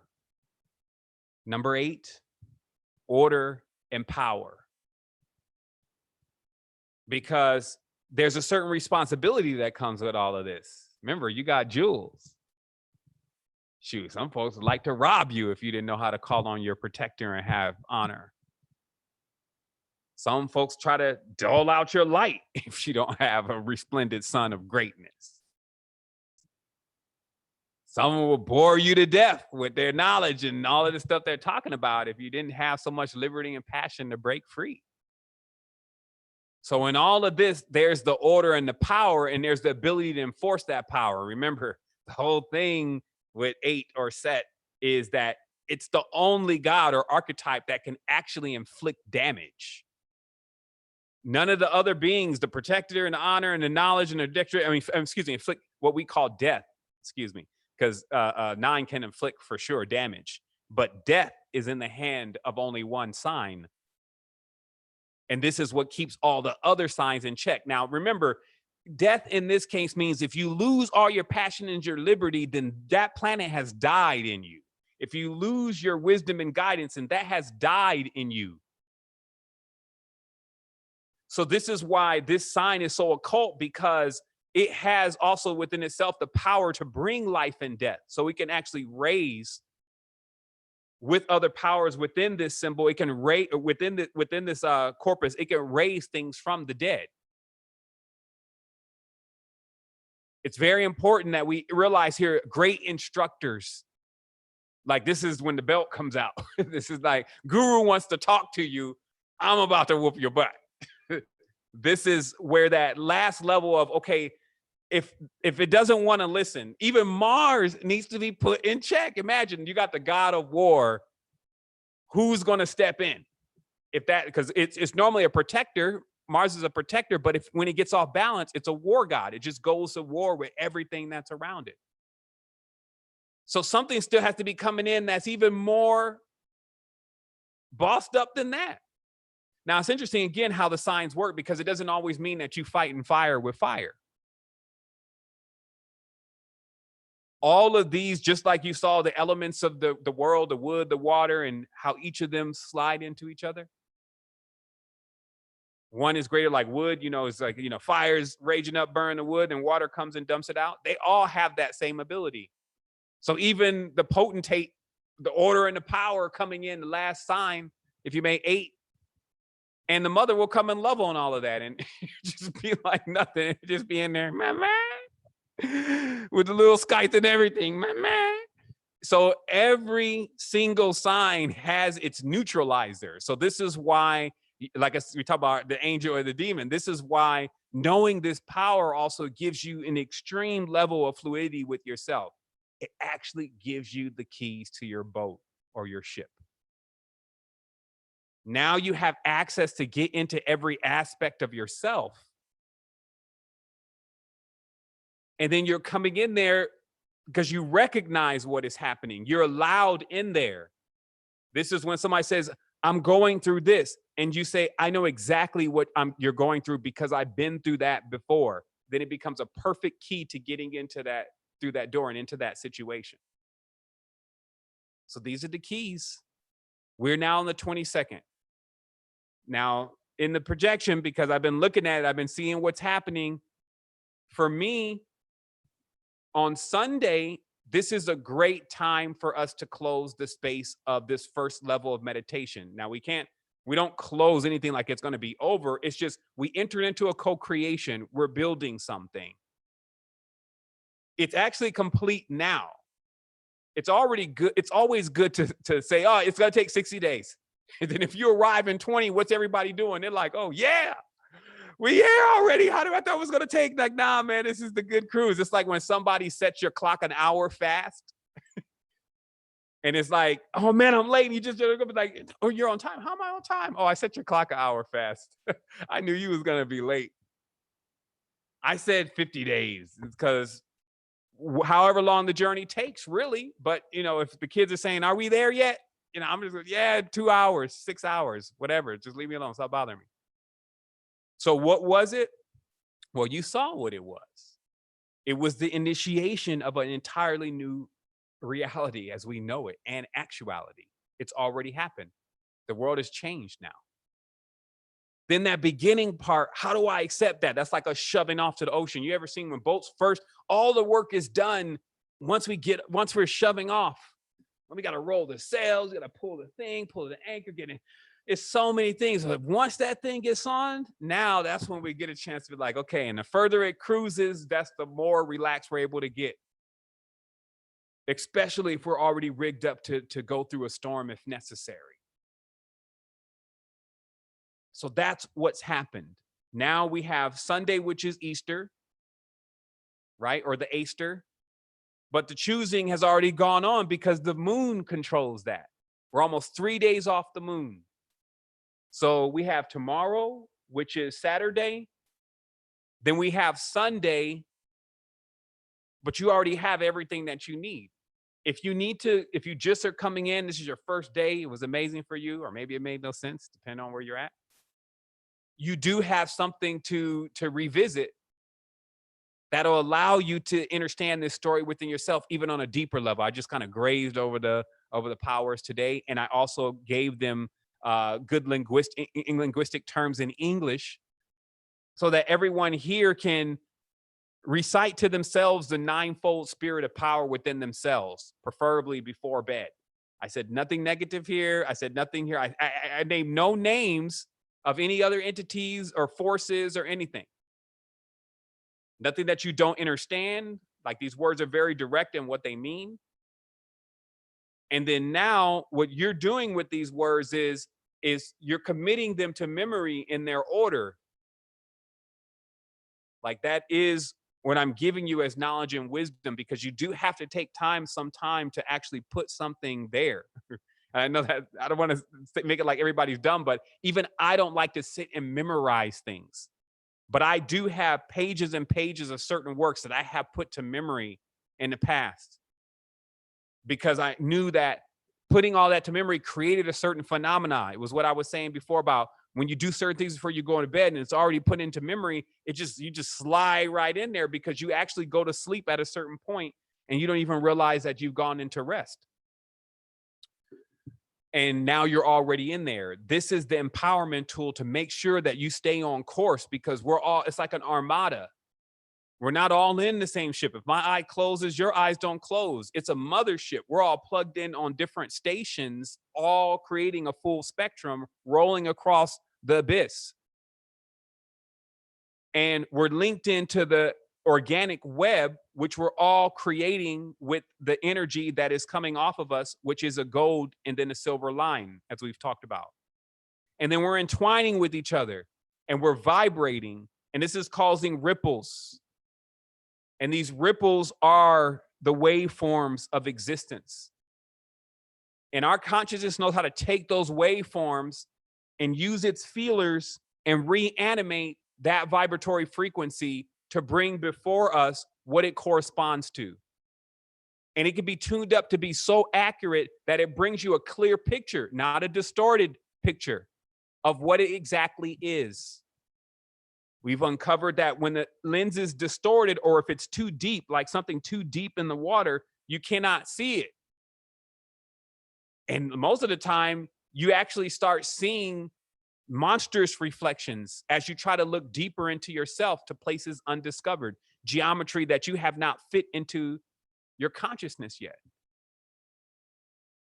Number 8, order and power. Because there's a certain responsibility that comes with all of this. Remember, you got jewels. Shoot, some folks would like to rob you if you didn't know how to call on your protector and have honor. Some folks try to dole out your light if you don't have a resplendent sun of greatness. Someone will bore you to death with their knowledge and all of the stuff they're talking about if you didn't have so much liberty and passion to break free. So in all of this, there's the order and the power, and there's the ability to enforce that power. Remember, the whole thing with 8 or Set is that it's the only god or archetype that can actually inflict damage. None of the other beings, the protector and the honor and the knowledge and the dexterity, inflict what we call death, because 9 can inflict for sure damage, but death is in the hand of only one sign. And this is what keeps all the other signs in check. Now, remember, death in this case means if you lose all your passion and your liberty, then that planet has died in you. If you lose your wisdom and guidance, and that has died in you. So this is why this sign is so occult, because it has also within itself the power to bring life and death. So it can actually raise with other powers within this symbol. It can raise within this corpus. It can raise things from the dead. It's very important that we realize here, great instructors, like this is when the belt comes out. This is like, guru wants to talk to you. I'm about to whoop your butt. This is where that last level of, okay, if it doesn't want to listen, even Mars needs to be put in check. Imagine you got the god of war. Who's going to step in? Because it's normally a protector. Mars is a protector, but when it gets off balance, it's a war god. It just goes to war with everything that's around it. So something still has to be coming in that's even more bossed up than that. Now, it's interesting, again, how the signs work, because it doesn't always mean that you fight in fire with fire. All of these, just like you saw the elements of the world, the wood, the water, and how each of them slide into each other. One is greater like wood, it's like, fires raging up, burn the wood, and water comes and dumps it out. They all have that same ability. So even the potentate, the order and the power coming in, the last sign, if you made 8, and the mother will come and love on all of that and just be like nothing, just be in there, mama, with the little scythe and everything, mama. So every single sign has its neutralizer. So this is why, like we talk about the angel or the demon, this is why knowing this power also gives you an extreme level of fluidity with yourself. It actually gives you the keys to your boat or your ship. Now you have access to get into every aspect of yourself. And then you're coming in there because you recognize what is happening. You're allowed in there. This is when somebody says, I'm going through this. And you say, I know exactly what you're going through because I've been through that before. Then it becomes a perfect key to getting into that, through that door and into that situation. So these are the keys. We're now on the 22nd. Now, in the projection, because I've been looking at it, I've been seeing what's happening. For me, on Sunday, this is a great time for us to close the space of this first level of meditation. Now, we don't close anything like it's going to be over. It's just we enter into a co-creation. We're building something. It's actually complete now. It's already good. It's always good to say, oh, it's going to take 60 days. And then if you arrive in 20, what's everybody doing? They're like, oh, yeah, we here already. How do I thought it was going to take? Like, nah, man, this is the good cruise. It's like when somebody sets your clock an hour fast. And it's like, oh, man, I'm late. And you just like, oh, you're on time. How am I on time? Oh, I set your clock an hour fast. I knew you was going to be late. I said 50 days because however long the journey takes, really. But, if the kids are saying, are we there yet? I'm just like, yeah, 2 hours, 6 hours, whatever. Just leave me alone. Stop bothering me. So what was it? Well, you saw what it was. It was the initiation of an entirely new reality as we know it and actuality. It's already happened. The world has changed now. Then that beginning part, how do I accept that? That's like a shoving off to the ocean. You ever seen when boats first, all the work is done once we're shoving off. We got to roll the sails, got to pull the thing, pull the anchor, get in. It's so many things. But once that thing gets on, now that's when we get a chance to be like, okay, and the further it cruises, that's the more relaxed we're able to get. Especially if we're already rigged up to go through a storm if necessary. So that's what's happened. Now we have Sunday, which is Easter, right? Or the Easter. But the choosing has already gone on because the moon controls that. We're almost 3 days off the moon. So we have tomorrow, which is Saturday. Then we have Sunday, but you already have everything that you need. If you just are coming in, this is your first day, it was amazing for you, or maybe it made no sense, depending on where you're at. You do have something to revisit that'll allow you to understand this story within yourself, even on a deeper level. I just kind of grazed over the powers today. And I also gave them good linguistic terms in English so that everyone here can recite to themselves the ninefold spirit of power within themselves, preferably before bed. I said nothing negative here. I said nothing here. I named no names of any other entities or forces or anything. Nothing that you don't understand. Like, these words are very direct in what they mean. And then now what you're doing with these words is you're committing them to memory in their order. Like, that is what I'm giving you as knowledge and wisdom, because you do have to take some time to actually put something there. I know that I don't want to make it like everybody's dumb, but even I don't like to sit and memorize things. But I do have pages and pages of certain works that I have put to memory in the past, because I knew that putting all that to memory created a certain phenomena. It was what I was saying before about when you do certain things before you go to bed and it's already put into memory, you just slide right in there because you actually go to sleep at a certain point and you don't even realize that you've gone into rest. And now you're already in there. This is the empowerment tool to make sure that you stay on course, because it's like an armada. We're not all in the same ship. If my eye closes, your eyes don't close. It's a mothership. We're all plugged in on different stations, all creating a full spectrum, rolling across the abyss. And we're linked into the organic web, which we're all creating with the energy that is coming off of us, which is a gold and then a silver line, as we've talked about. And then we're entwining with each other and we're vibrating, and this is causing ripples. And these ripples are the waveforms of existence. And our consciousness knows how to take those waveforms and use its feelers and reanimate that vibratory frequency to bring before us what it corresponds to. And it can be tuned up to be so accurate that it brings you a clear picture, not a distorted picture of what it exactly is. We've uncovered that when the lens is distorted, or if it's too deep, like something too deep in the water, you cannot see it. And most of the time, you actually start seeing monstrous reflections as you try to look deeper into yourself to places undiscovered, geometry that you have not fit into your consciousness yet.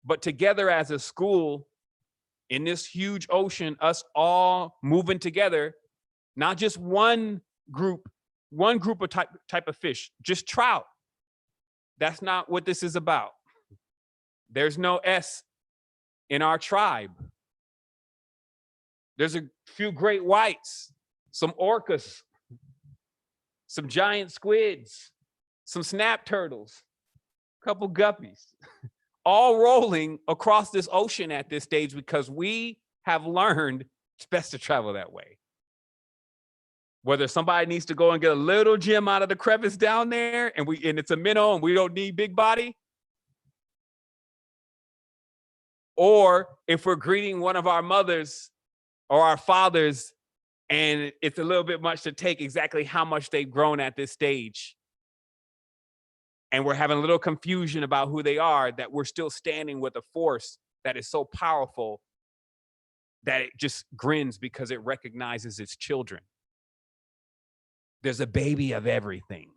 But together as a school, in this huge ocean, us all moving together, not just one group of type of fish, just trout. That's not what this is about. There's no S in our tribe. There's a few great whites, some orcas, some giant squids, some snap turtles, a couple guppies, all rolling across this ocean at this stage, because we have learned it's best to travel that way. Whether somebody needs to go and get a little gem out of the crevice down there, and it's a minnow and we don't need big body, or if we're greeting one of our mothers or our fathers and it's a little bit much to take exactly how much they've grown at this stage, and we're having a little confusion about who they are, that we're still standing with a force that is so powerful that it just grins because it recognizes its children. There's a baby of everything.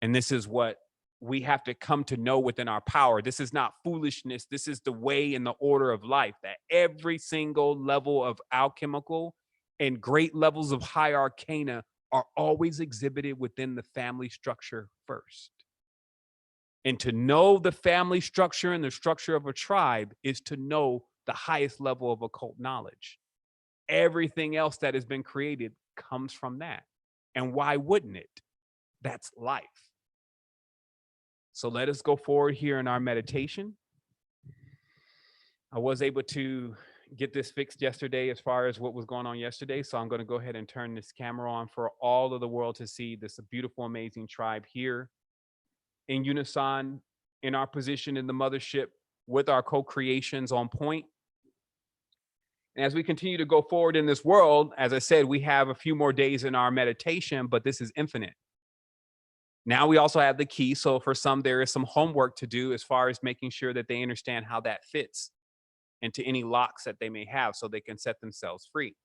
And this is what we have to come to know within our power. This is not foolishness. This is the way and the order of life, that every single level of alchemical and great levels of high arcana are always exhibited within the family structure first. And to know the family structure and the structure of a tribe is to know the highest level of occult knowledge. Everything else that has been created comes from that. And why wouldn't it? That's life. So let us go forward here in our meditation. I was able to get this fixed yesterday as far as what was going on yesterday. So I'm going to go ahead and turn this camera on for all of the world to see this beautiful, amazing tribe here in unison, in our position in the mothership, with our co-creations on point. And as we continue to go forward in this world, as I said, we have a few more days in our meditation, but this is infinite. Now we also have the key. So for some, there is some homework to do as far as making sure that they understand how that fits into any locks that they may have, so they can set themselves free.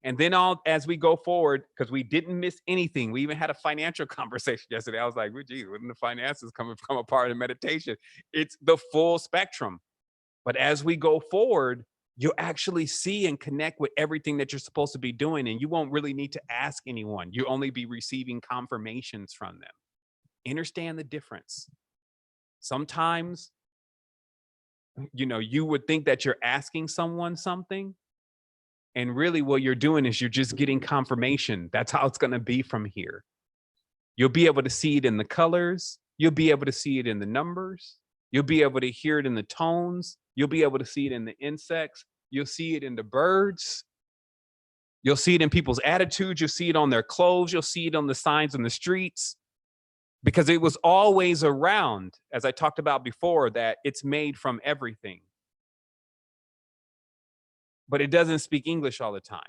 And then as we go forward, because we didn't miss anything. We even had a financial conversation yesterday. I was like, well, gee, wouldn't the finances come a part of meditation? It's the full spectrum. But as we go forward, you'll actually see and connect with everything that you're supposed to be doing. And you won't really need to ask anyone. You'll only be receiving confirmations from them. Understand the difference. Sometimes, you would think that you're asking someone something. And really what you're doing is you're just getting confirmation. That's how it's going to be from here. You'll be able to see it in the colors. You'll be able to see it in the numbers. You'll be able to hear it in the tones. You'll be able to see it in the insects. You'll see it in the birds. You'll see it in people's attitudes. You'll see it on their clothes. You'll see it on the signs on the streets. Because it was always around, as I talked about before, that it's made from everything. But it doesn't speak English all the time.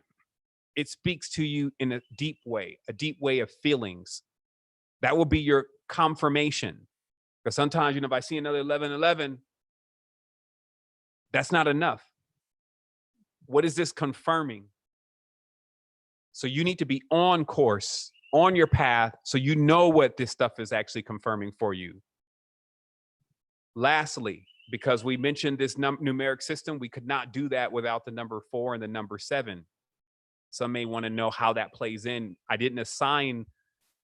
It speaks to you in a deep way of feelings. That will be your confirmation. Because sometimes, if I see another 1111, That's not enough. What is this confirming? So you need to be on course, on your path, so you know what this stuff is actually confirming for you. Lastly, because we mentioned this numeric system, we could not do that without the number 4 and the number 7. Some may want to know how that plays in. I didn't assign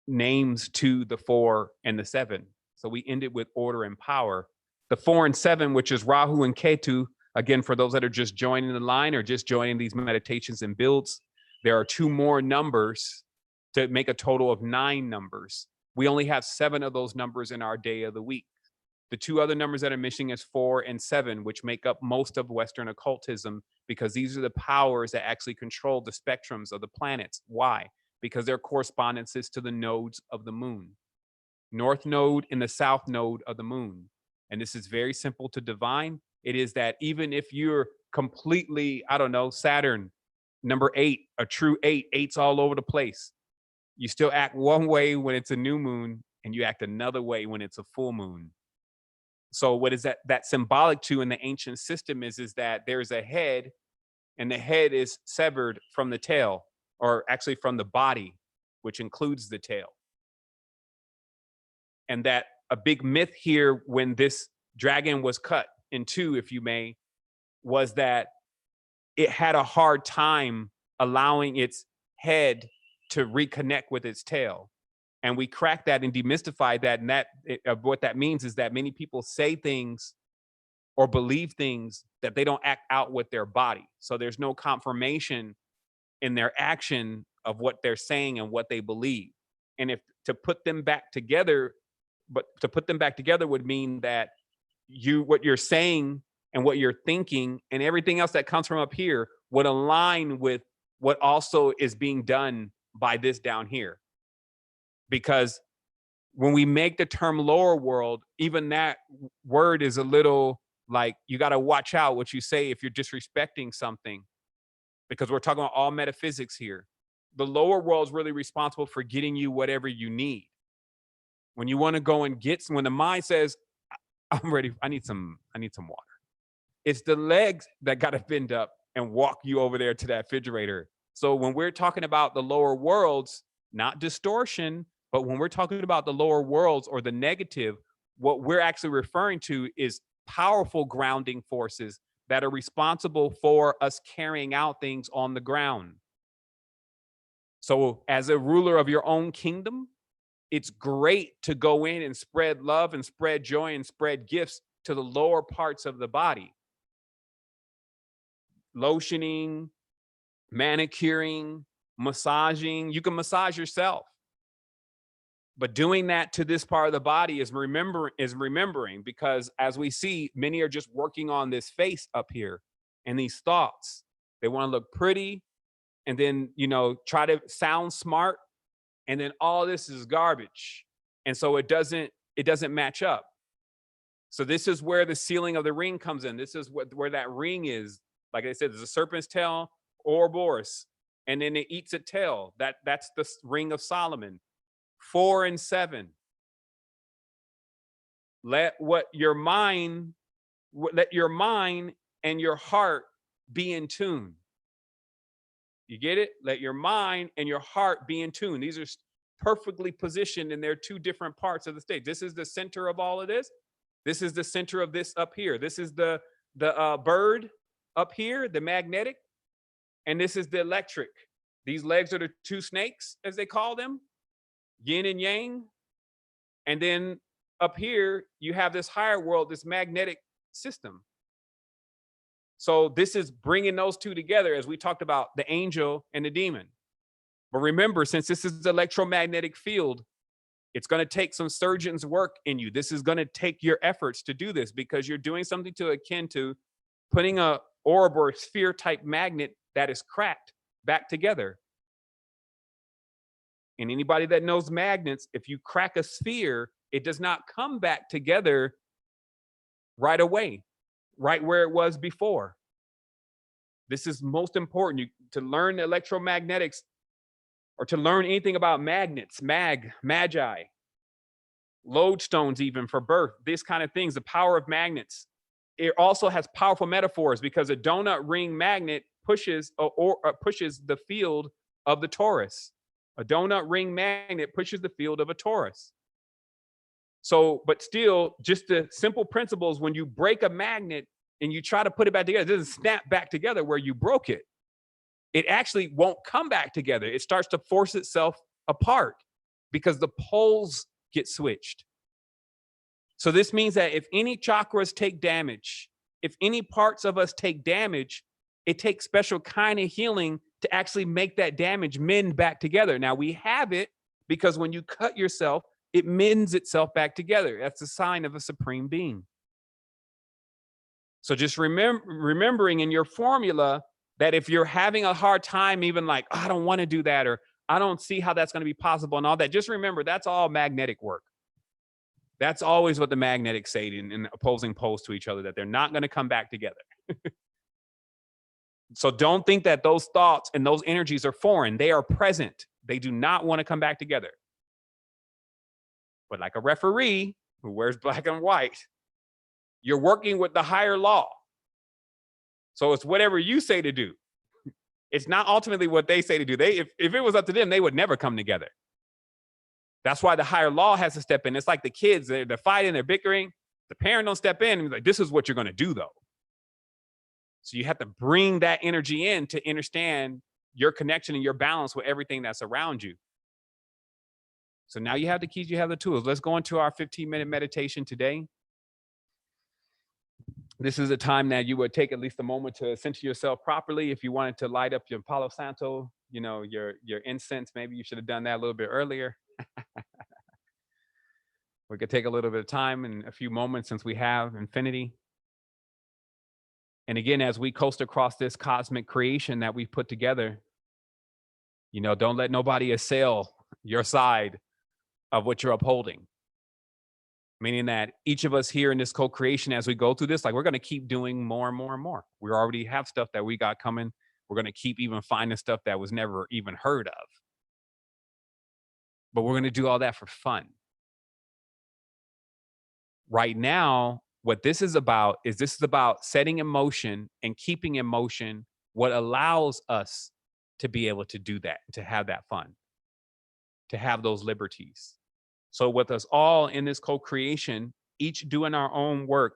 names to the 4 and the 7. So we ended with order and power. The 4 and 7, which is Rahu and Ketu, again, for those that are just joining the line or just joining these meditations and builds, there are 2 more numbers to make a total of 9 numbers. We only have 7 of those numbers in our day of the week. The 2 other numbers that are missing is 4 and 7, which make up most of Western occultism, because these are the powers that actually control the spectrums of the planets. Why? Because they're correspondences to the nodes of the moon. North node and the south node of the moon. And this is very simple to divine. It is that even if you're completely, I don't know, Saturn, number 8, a true 8, 8's all over the place. You still act one way when it's a new moon, and you act another way when it's a full moon. So what is that symbolic to in the ancient system is that there's a head, and the head is severed from the tail, or actually from the body, which includes the tail. And that a big myth here when this dragon was cut in 2, if you may, was that it had a hard time allowing its head to reconnect with its tail. And we cracked that and demystified that. And what that means is that many people say things or believe things that they don't act out with their body. So there's no confirmation in their action of what they're saying and what they believe. And if to put them back together, but to put them back together would mean that what you're saying and what you're thinking and everything else that comes from up here would align with what also is being done by this down here. Because when we make the term lower world, even that word is a little like, you got to watch out what you say if you're disrespecting something, because we're talking about all metaphysics here. The lower world is really responsible for getting you whatever you need. When you want to go and when the mind says, I'm ready, I need some water, it's the legs that got to bend up and walk you over there to that refrigerator. So when we're talking about the lower worlds, not distortion, but when we're talking about the lower worlds or the negative, what we're actually referring to is powerful grounding forces that are responsible for us carrying out things on the ground. So as a ruler of your own kingdom, it's great to go in and spread love and spread joy and spread gifts to the lower parts of the body. Lotioning, manicuring, massaging. You can massage yourself. But doing that to this part of the body is remembering, because as we see, many are just working on this face up here and these thoughts. They want to look pretty and then, try to sound smart. And then all this is garbage. And so it doesn't match up. So this is where the sealing of the ring comes in. This is where that ring is. Like I said, there's a serpent's tail, Ouroboros, and then it eats a tail. That's the ring of Solomon. 4 and 7. Let your mind and your heart be in tune. You get it? Let your mind and your heart be in tune. These are perfectly positioned, and they're 2 different parts of the stage. This is the center of all of this. This is the center of this up here. This is the bird up here, the magnetic, and this is the electric. These legs are the 2 snakes, as they call them, yin and yang. And then up here, you have this higher world, this magnetic system. So this is bringing those 2 together, as we talked about the angel and the demon. But remember, since this is the electromagnetic field, it's going to take some surgeon's work in you. This is going to take your efforts to do this, because you're doing something akin to putting a orb or sphere type magnet that is cracked back together. And anybody that knows magnets, if you crack a sphere, it does not come back together right away, right where it was before. This is most important. To learn electromagnetics, or to learn anything about magnets, magi, lodestones, even for birth, these kind of things, the power of magnets. it also has powerful metaphors because a donut ring magnet pushes pushes the field of the torus. A donut ring magnet pushes the field of a torus. So, but still, just the simple principles, when you break a magnet and you try to put it back together, it doesn't snap back together where you broke it. It actually won't come back together. It starts to force itself apart because the poles get switched. So this means that if any chakras take damage, if any parts of us take damage, it takes special kind of healing to actually make that damage mend back together. Now we have it because when you cut yourself, it mends itself back together. That's a sign of a supreme being. So just remembering in your formula that if you're having a hard time, even like, oh, I don't want to do that, or I don't see how that's going to be possible and all that, just remember that's all magnetic work. That's always what the magnetics say in opposing poles to each other, that they're not going to come back together. So don't think that those thoughts and those energies are foreign. They are present. They do not want to come back together. But like a referee who wears black and white, you're working with the higher law. So it's whatever you say to do. It's not ultimately what they say to do. If it was up to them, they would never come together. That's why the higher law has to step in. It's like the kids, they're fighting, they're bickering. The parent don't step in and be like, this is what you're going to do, though. So you have to bring that energy in to understand your connection and your balance with everything that's around you. So now you have the keys, you have the tools. Let's go into our 15-minute meditation today. This is a time that you would take at least a moment to center yourself properly. If you wanted to light up your Palo Santo, your incense, maybe you should have done that a little bit earlier. We could take a little bit of time and a few moments since we have infinity. And again, as we coast across this cosmic creation that we've put together, don't let nobody assail your side of what you're upholding. Meaning that each of us here in this co-creation, as we go through this, like we're going to keep doing more and more and more. We already have stuff that we got coming. We're going to keep even finding stuff that was never even heard of. But we're going to do all that for fun. Right now, what this is about setting in motion and keeping in motion what allows us to be able to do that, to have that fun, to have those liberties. So with us all in this co-creation, each doing our own work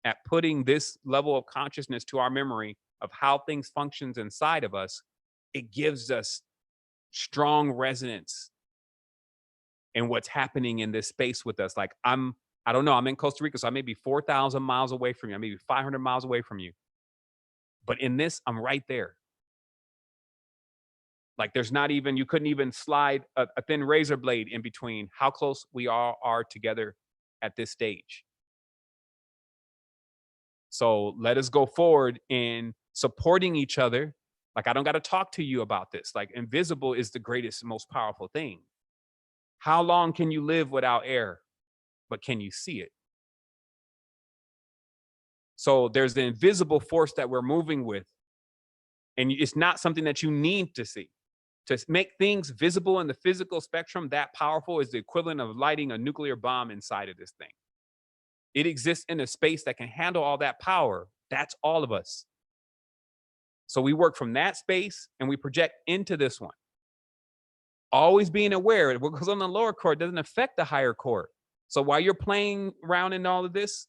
at putting this level of consciousness to our memory of how things functions inside of us, it gives us strong resonance in what's happening in this space with us. Like I don't know, I'm in Costa Rica, so I may be 4,000 miles away from you. I may be 500 miles away from you. But in this, I'm right there. Like you couldn't even slide a thin razor blade in between how close we all are together at this stage. So let us go forward in supporting each other. Like I don't got to talk to you about this. Like invisible is the greatest, most powerful thing. How long can you live without air? But can you see it? So there's the invisible force that we're moving with. And it's not something that you need to see. To make things visible in the physical spectrum that powerful is the equivalent of lighting a nuclear bomb inside of this thing. It exists in a space that can handle all that power. That's all of us. So we work from that space and we project into this one. Always being aware what goes on the lower core doesn't affect the higher core. So while you're playing around in all of this,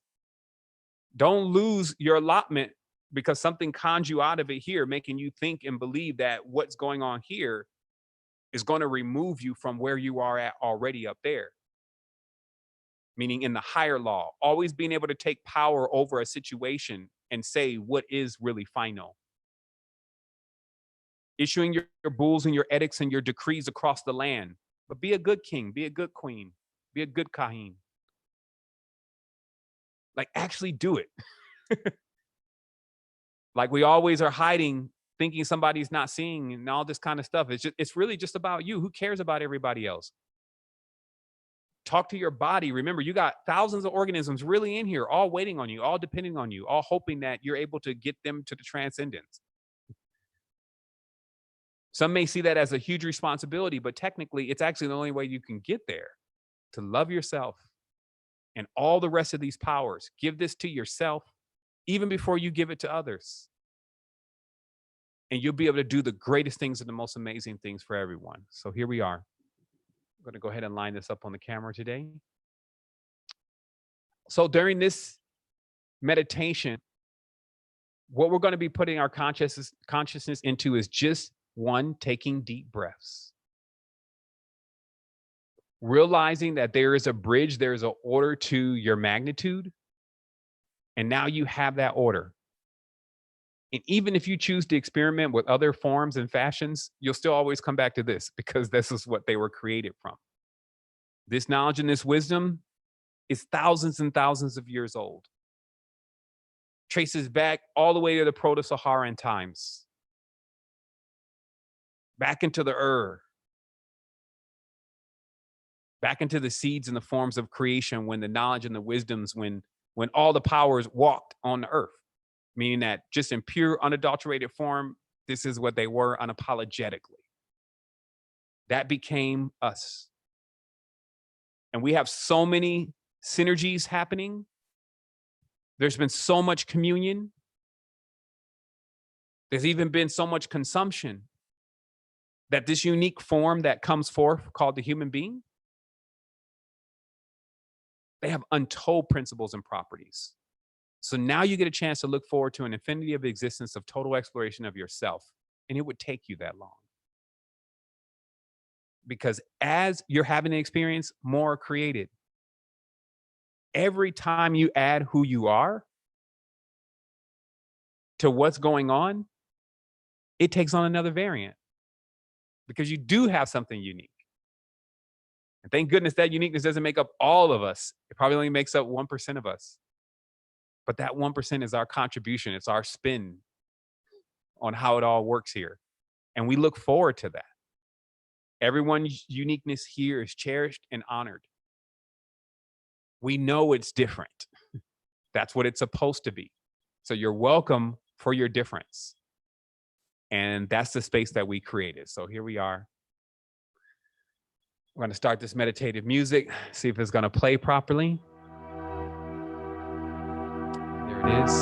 don't lose your allotment because something cons you out of it here, making you think and believe that what's going on here is going to remove you from where you are at already up there. Meaning in the higher law, always being able to take power over a situation and say what is really final. Issuing your bulls and your edicts and your decrees across the land. But be a good king, be a good queen, be a good Kahin. Like actually do it. Like we always are hiding, thinking somebody's not seeing and all this kind of stuff. It's really just about you. Who cares about everybody else? Talk to your body. Remember, you got thousands of organisms really in here, all waiting on you, all depending on you, all hoping that you're able to get them to the transcendence. Some may see that as a huge responsibility, but technically it's actually the only way you can get there, to love yourself and all the rest of these powers. Give this to yourself even before you give it to others. And you'll be able to do the greatest things and the most amazing things for everyone. So here we are. I'm going to go ahead and line this up on the camera today. So during this meditation, what we're going to be putting our consciousness into is just one, taking deep breaths, realizing that there is a bridge, there is an order to your magnitude, and now you have that order. And even if you choose to experiment with other forms and fashions, you'll still always come back to this, because this is what they were created from. This knowledge and this wisdom is thousands and thousands of years old. Traces back all the way to the Proto-Saharan times, back into the back into the seeds and the forms of creation, when the knowledge and the wisdoms, when all the powers walked on the earth, meaning that just in pure unadulterated form, this is what they were unapologetically. That became us. And we have so many synergies happening. There's been so much communion. There's even been so much consumption that this unique form that comes forth, called the human being, they have untold principles and properties. So now you get a chance to look forward to an infinity of existence of total exploration of yourself. And it would take you that long. Because as you're having an experience, more are created. Every time you add who you are to what's going on, it takes on another variant, because you do have something unique. And thank goodness that uniqueness doesn't make up all of us. It probably only makes up 1% of us. But that 1% is our contribution. It's our spin on how it all works here. And we look forward to that. Everyone's uniqueness here is cherished and honored. We know it's different. That's what it's supposed to be. So you're welcome for your difference. And that's the space that we created. So here we are. We're going to start this meditative music, see if it's going to play properly. There it is.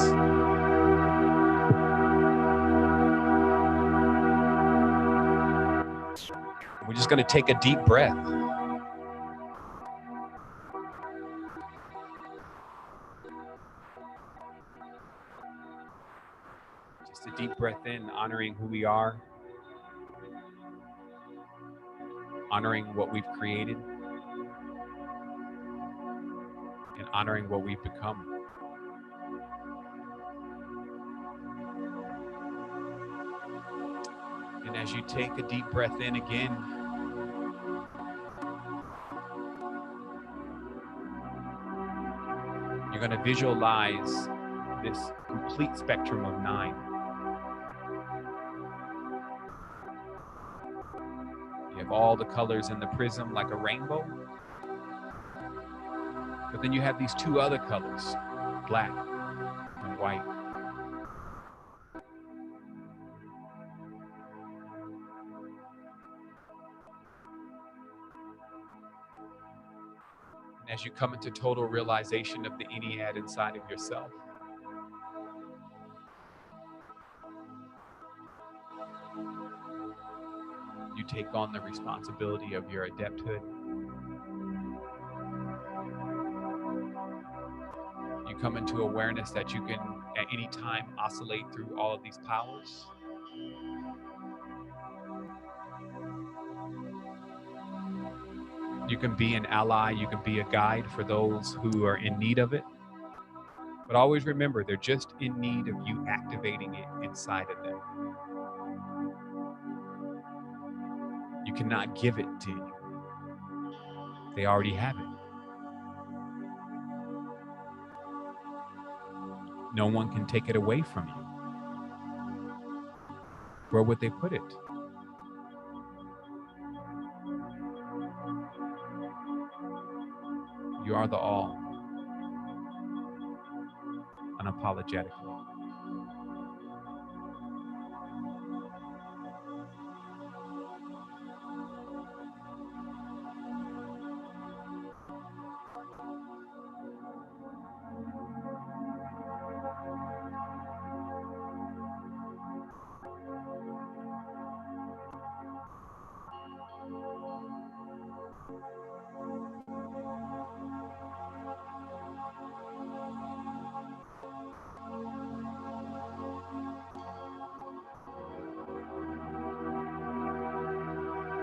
We're just going to take a deep breath. Just a deep breath in, honoring who we are, honoring what we've created, and honoring what we've become. And as you take a deep breath in again, you're going to visualize this complete spectrum of 9. You have all the colors in the prism like a rainbow. But then you have these 2 other colors, black and white. And as you come into total realization of the Ennead inside of yourself, you take on the responsibility of your adepthood. You come into awareness that you can at any time oscillate through all of these powers. You can be an ally, you can be a guide for those who are in need of it. But always remember, they're just in need of you activating it inside of them. You cannot give it to you. They already have it. No one can take it away from you. Where would they put it? You are the all, unapologetically.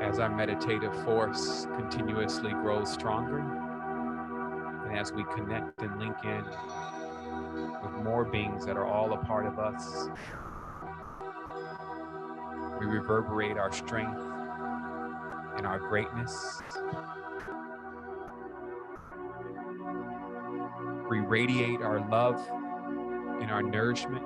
as our meditative force continuously grows stronger, and as we connect and link in with more beings that are all a part of us, we reverberate our strength and our greatness. We radiate our love and our nourishment.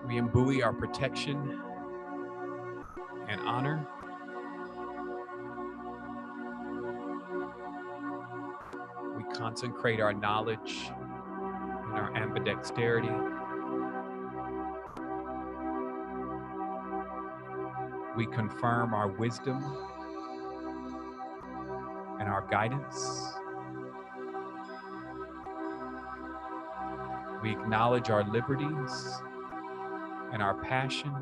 We imbue our protection and honor. We consecrate our knowledge and our ambidexterity. We confirm our wisdom and our guidance. We acknowledge our liberties and our passion.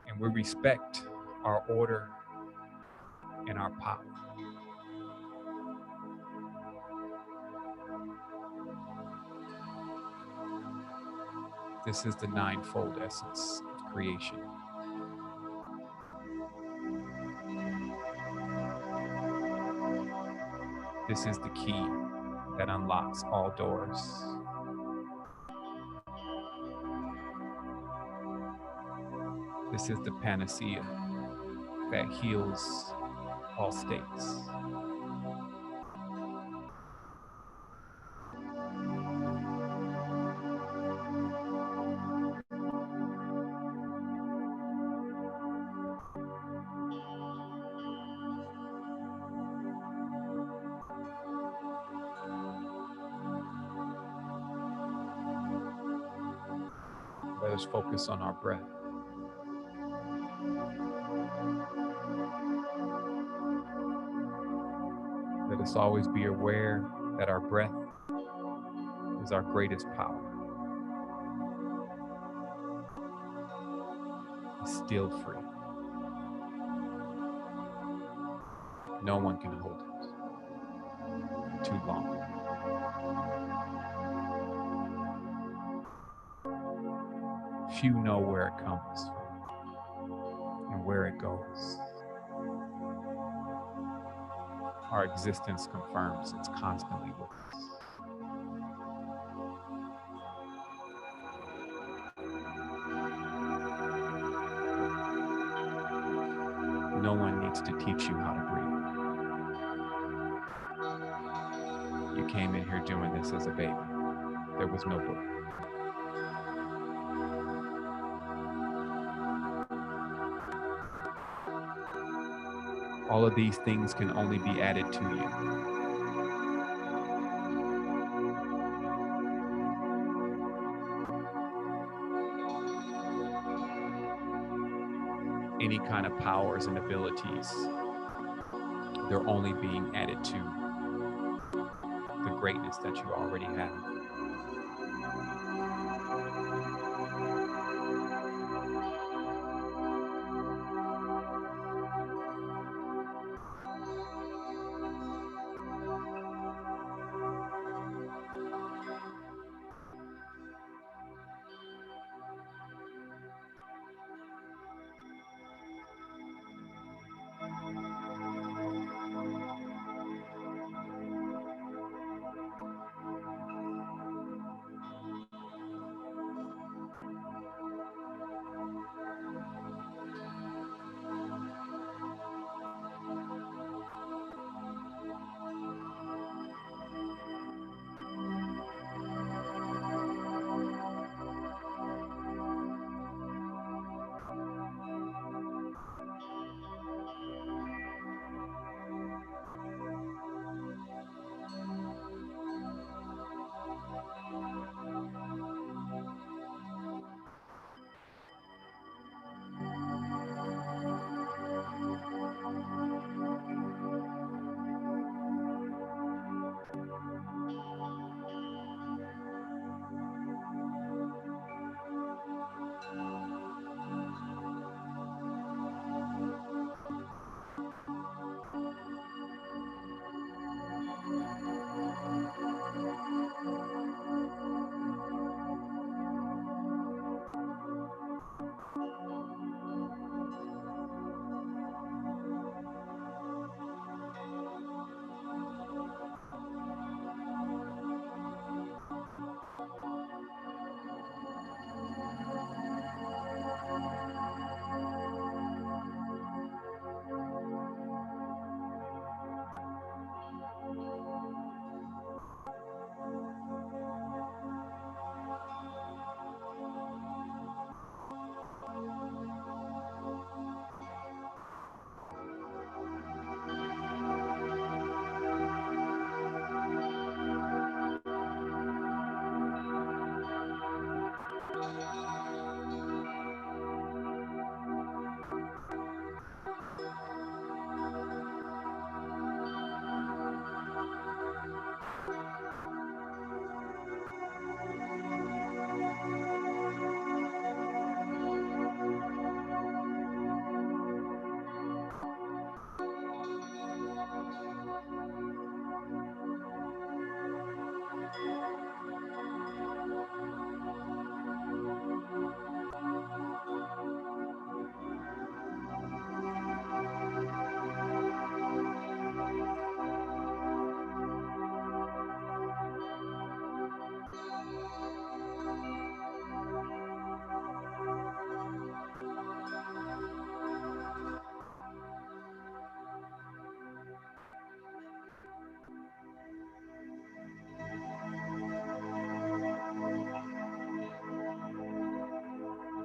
And we respect our order and our power. This is the ninefold essence of creation. This is the key that unlocks all doors. This is the panacea that heals all states. Let us focus on our breath. Let us always be aware that our breath is our greatest power. It's still free. No one can hold it for too long. Few know where it comes from and where it goes. Our existence confirms it's constantly with us. No one needs to teach you how to breathe. You came in here doing this as a baby. There was no book. All of these things can only be added to you. Any kind of powers and abilities, they're only being added to the greatness that you already have.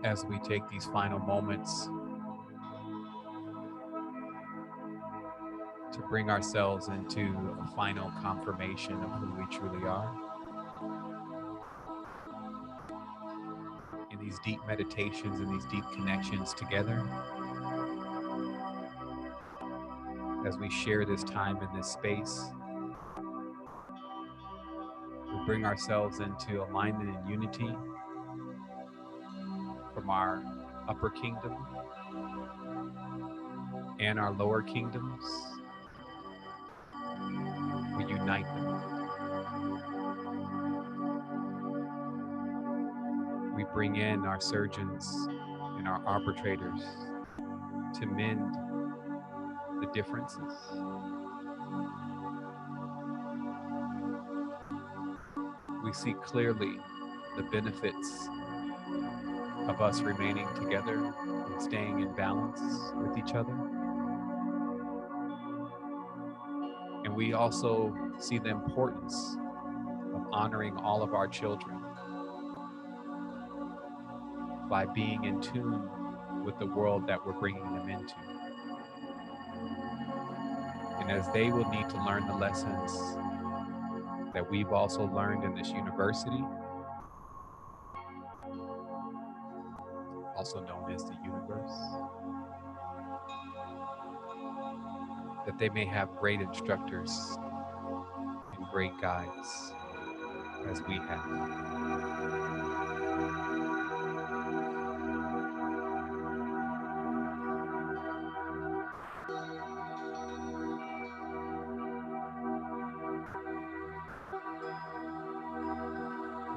as we take these final moments to bring ourselves into a final confirmation of who we truly are. In these deep meditations and these deep connections together, as we share this time in this space, we bring ourselves into alignment and unity from our upper kingdom and our lower kingdoms. We unite them. We bring in our surgeons and our arbitrators to mend the differences. We see clearly the benefits of us remaining together and staying in balance with each other. And we also see the importance of honoring all of our children by being in tune with the world that we're bringing them into. And as they will need to learn the lessons that we've also learned in this university, also known as the universe, that they may have great instructors and great guides as we have.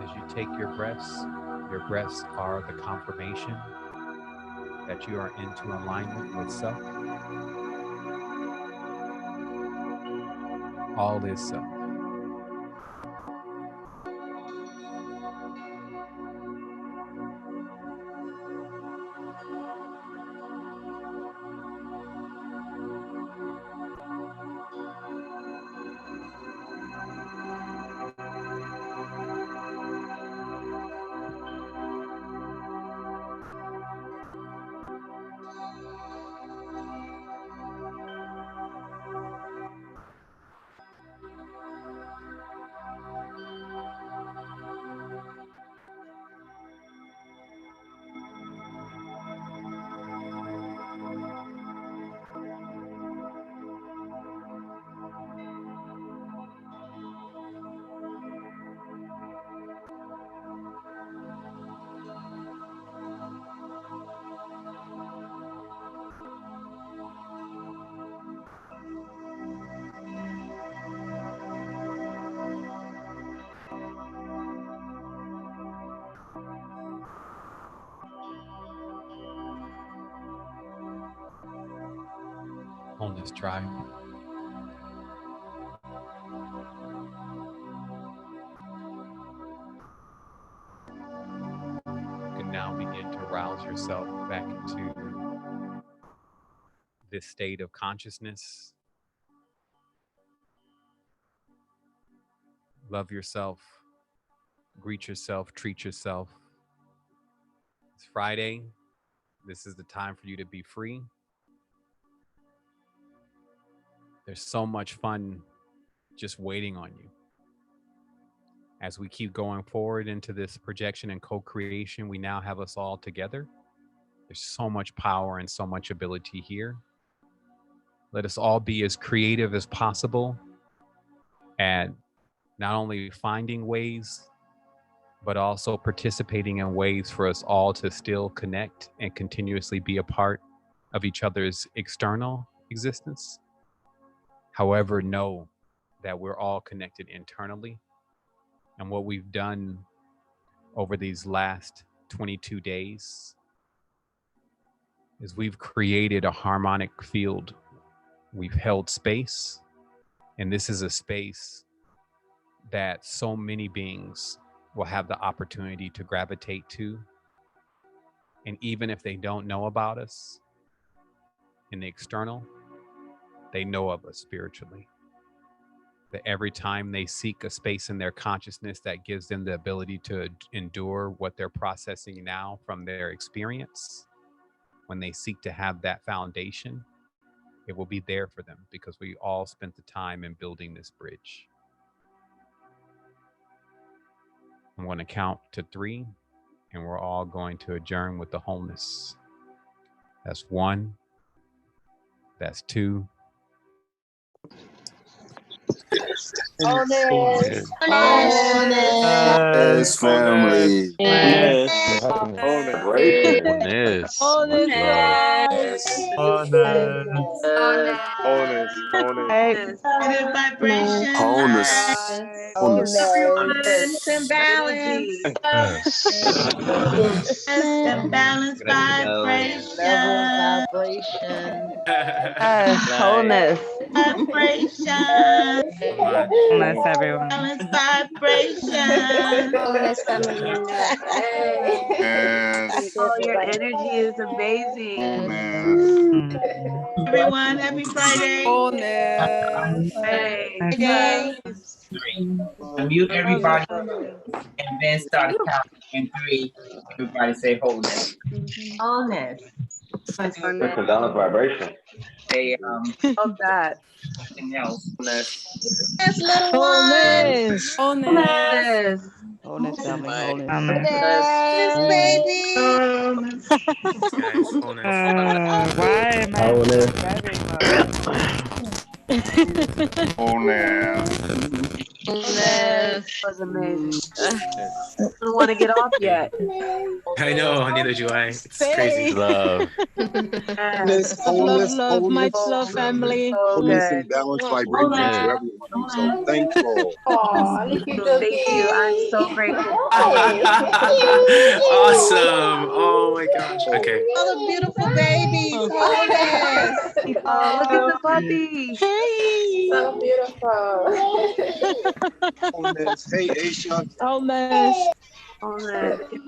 As you take your breaths are the confirmation that you are into alignment with self. All is self. Wholeness Tribe. You can now begin to rouse yourself back into this state of consciousness. Love yourself, greet yourself, treat yourself. It's Friday. This is the time for you to be free. There's so much fun just waiting on you. As we keep going forward into this projection and co-creation, we now have us all together. There's so much power and so much ability here. Let us all be as creative as possible at not only finding ways, but also participating in ways for us all to still connect and continuously be a part of each other's external existence. However, know that we're all connected internally. And what we've done over these last 22 days is we've created a harmonic field. We've held space, and this is a space that so many beings will have the opportunity to gravitate to. And even if they don't know about us in the external, they know of us spiritually. that every time they seek a space in their consciousness that gives them the ability to endure what they're processing now from their experience, when they seek to have that foundation, it will be there for them because we all spent the time in building this bridge. I'm going to count to 3, and we're all going to adjourn with the wholeness. That's 1. That's 2. Wholeness. Wholeness, family. Wholeness. Wholeness. Wholeness. Much love. Positive vibration. Wholeness. Wholeness. Everyone and balance. And balance vibration. Wholeness. Vibration. Wholeness, everyone. Balance vibration. Wholeness family unit. Yes. Oh, your energy is amazing. Wholeness. Everyone, happy Friday. Hey. Friday. Unmute everybody and then start counting in 3. Everybody say wholeness. Wholeness. It's a balance vibration. Say Love that. something else. Yes, little one. Wholeness. Wholeness, family, wholeness. Yes, baby. Guys, wholeness. Why am I driving Wholeness. Wholeness was amazing. I don't want to get off yet. I know, neither do I. It's crazy. Love. Love, much love, family. So Wholeness good. and balance vibration to everyone. I'm so thankful. Thank you. I'm so grateful. Awesome. Oh my gosh. Okay. All the beautiful babies. Wholeness. Oh, look at the puppy. So beautiful. Wholeness. Hey, Aisha. Wholeness. Wholeness.